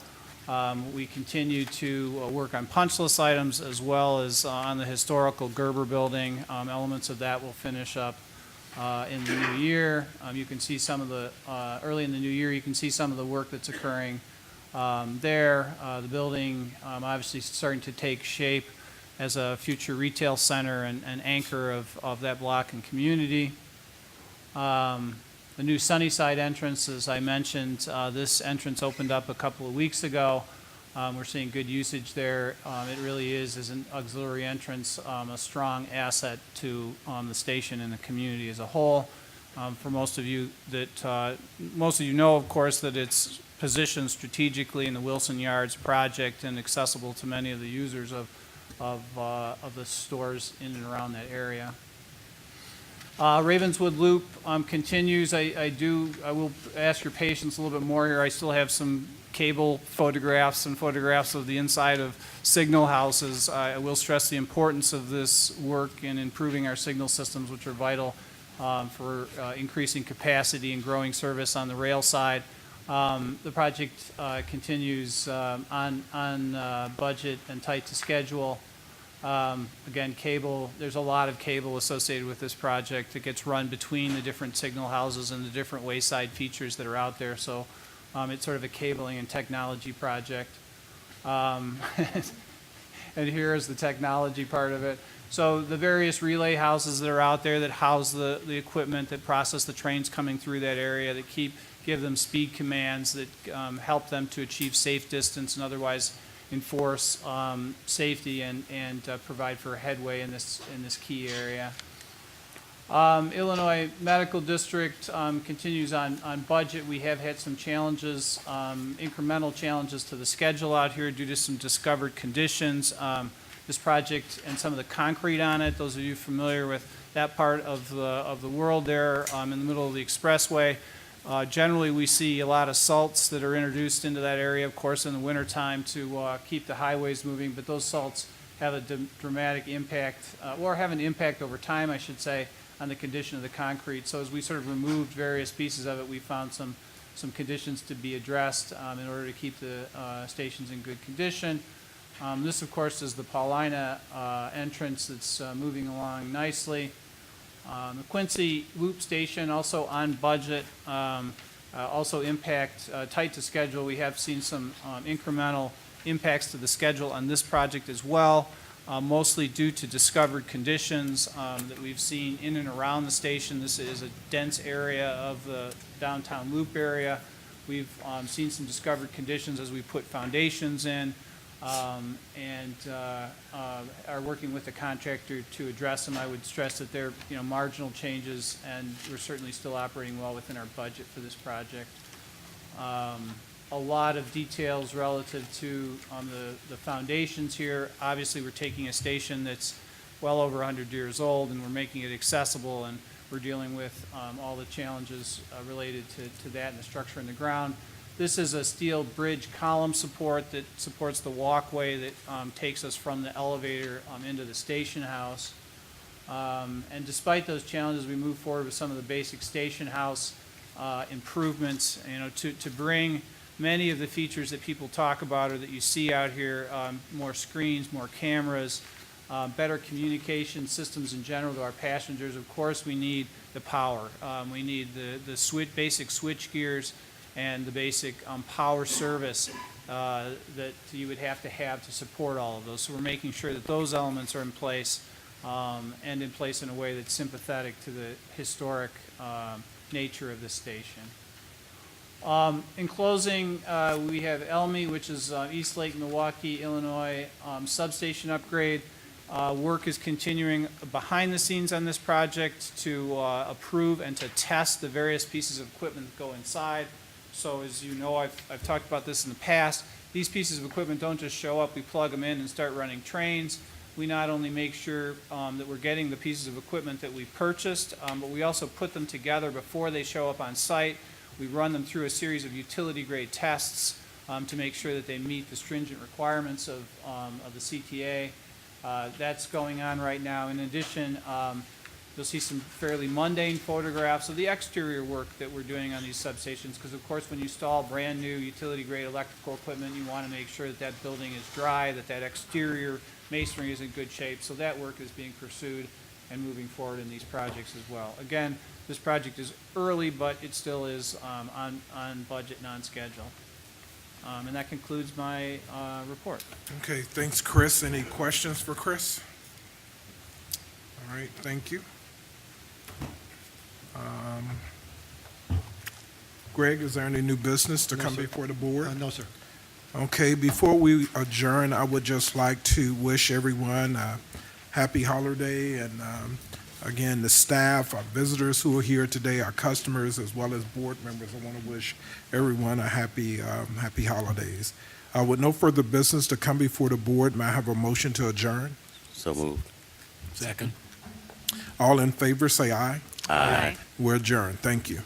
Speaker 18: We continue to work on punch list items as well as on the historical Gerber building. Elements of that will finish up in the new year. You can see some of the, early in the new year, you can see some of the work that's occurring there. The building obviously starting to take shape as a future retail center and anchor of that block and community. The new Sunnyside entrance, as I mentioned, this entrance opened up a couple of weeks ago. We're seeing good usage there. It really is, as an auxiliary entrance, a strong asset to the station and the community as a whole. For most of you know, of course, that it's positioned strategically in the Wilson Yards project and accessible to many of the users of the stores in and around that area. Ravenswood Loop continues. I will ask your patience a little bit more here. I still have some cable photographs and photographs of the inside of signal houses. I will stress the importance of this work in improving our signal systems, which are vital for increasing capacity and growing service on the rail side. The project continues on budget and tight to schedule. Again, cable, there's a lot of cable associated with this project. It gets run between the different signal houses and the different wayside features that are out there. So it's sort of a cabling and technology project. And here is the technology part of it. So the various relay houses that are out there that house the equipment that process the trains coming through that area, that give them speed commands that help them to achieve safe distance and otherwise enforce safety and provide for headway in this key area. Illinois Medical District continues on budget. We have had some challenges, incremental challenges to the schedule out here due to some discovered conditions. This project and some of the concrete on it, those of you familiar with that part of the world there in the middle of the expressway, generally we see a lot of salts that are introduced into that area, of course, in the wintertime to keep the highways moving, but those salts have a dramatic impact, or have an impact over time, I should say, on the condition of the concrete. So as we sort of removed various pieces of it, we found some conditions to be addressed in order to keep the stations in good condition. This, of course, is the Paulina entrance that's moving along nicely. The Quincy Loop Station, also on budget, also impact tight to schedule. We have seen some incremental impacts to the schedule on this project as well, mostly due to discovered conditions that we've seen in and around the station. This is a dense area of the downtown loop area. We've seen some discovered conditions as we put foundations in. And are working with the contractor to address them. I would stress that they're marginal changes, and we're certainly still operating well within our budget for this project. A lot of details relative to the foundations here. Obviously, we're taking a station that's well over 100 years old, and we're making it accessible, and we're dealing with all the challenges related to that and the structure in the ground. This is a steel bridge column support that supports the walkway that takes us from the elevator into the station house. And despite those challenges, we move forward with some of the basic station house improvements, to bring many of the features that people talk about or that you see out here, more screens, more cameras, better communication systems in general to our passengers. Of course, we need the power. We need the basic switch gears and the basic power service that you would have to support all of those. So we're making sure that those elements are in place and in place in a way that's sympathetic to the historic nature of this station. In closing, we have ELMI, which is East Lake, Milwaukee, Illinois substation upgrade. Work is continuing behind the scenes on this project to approve and to test the various pieces of equipment that go inside. So as you know, I've talked about this in the past. These pieces of equipment don't just show up, we plug them in and start running trains. We not only make sure that we're getting the pieces of equipment that we purchased, but we also put them together before they show up on site. We run them through a series of utility grade tests to make sure that they meet the stringent requirements of the CTA. That's going on right now. In addition, you'll see some fairly mundane photographs of the exterior work that we're doing on these substations, because of course when you install brand-new utility-grade electrical equipment, you want to make sure that that building is dry, that that exterior masonry is in good shape. So that work is being pursued and moving forward in these projects as well. Again, this project is early, but it still is on budget and on schedule. And that concludes my report.
Speaker 6: Okay, thanks, Chris. Any questions for Chris? All right, thank you. Greg, is there any new business to
Speaker 14: No,
Speaker 6: come
Speaker 14: sir.
Speaker 6: before the board?
Speaker 14: No, sir.
Speaker 6: Okay, before we adjourn, I would just like to wish everyone a happy holiday, and again, the staff, our visitors who are here today, our customers, as well as board members, I want to wish everyone a happy holidays. With no further business to come before the board, may I have a motion to adjourn?
Speaker 3: So moved.
Speaker 10: Second.
Speaker 6: All in favor, say aye.
Speaker 3: Aye.
Speaker 6: We're adjourned. Thank you.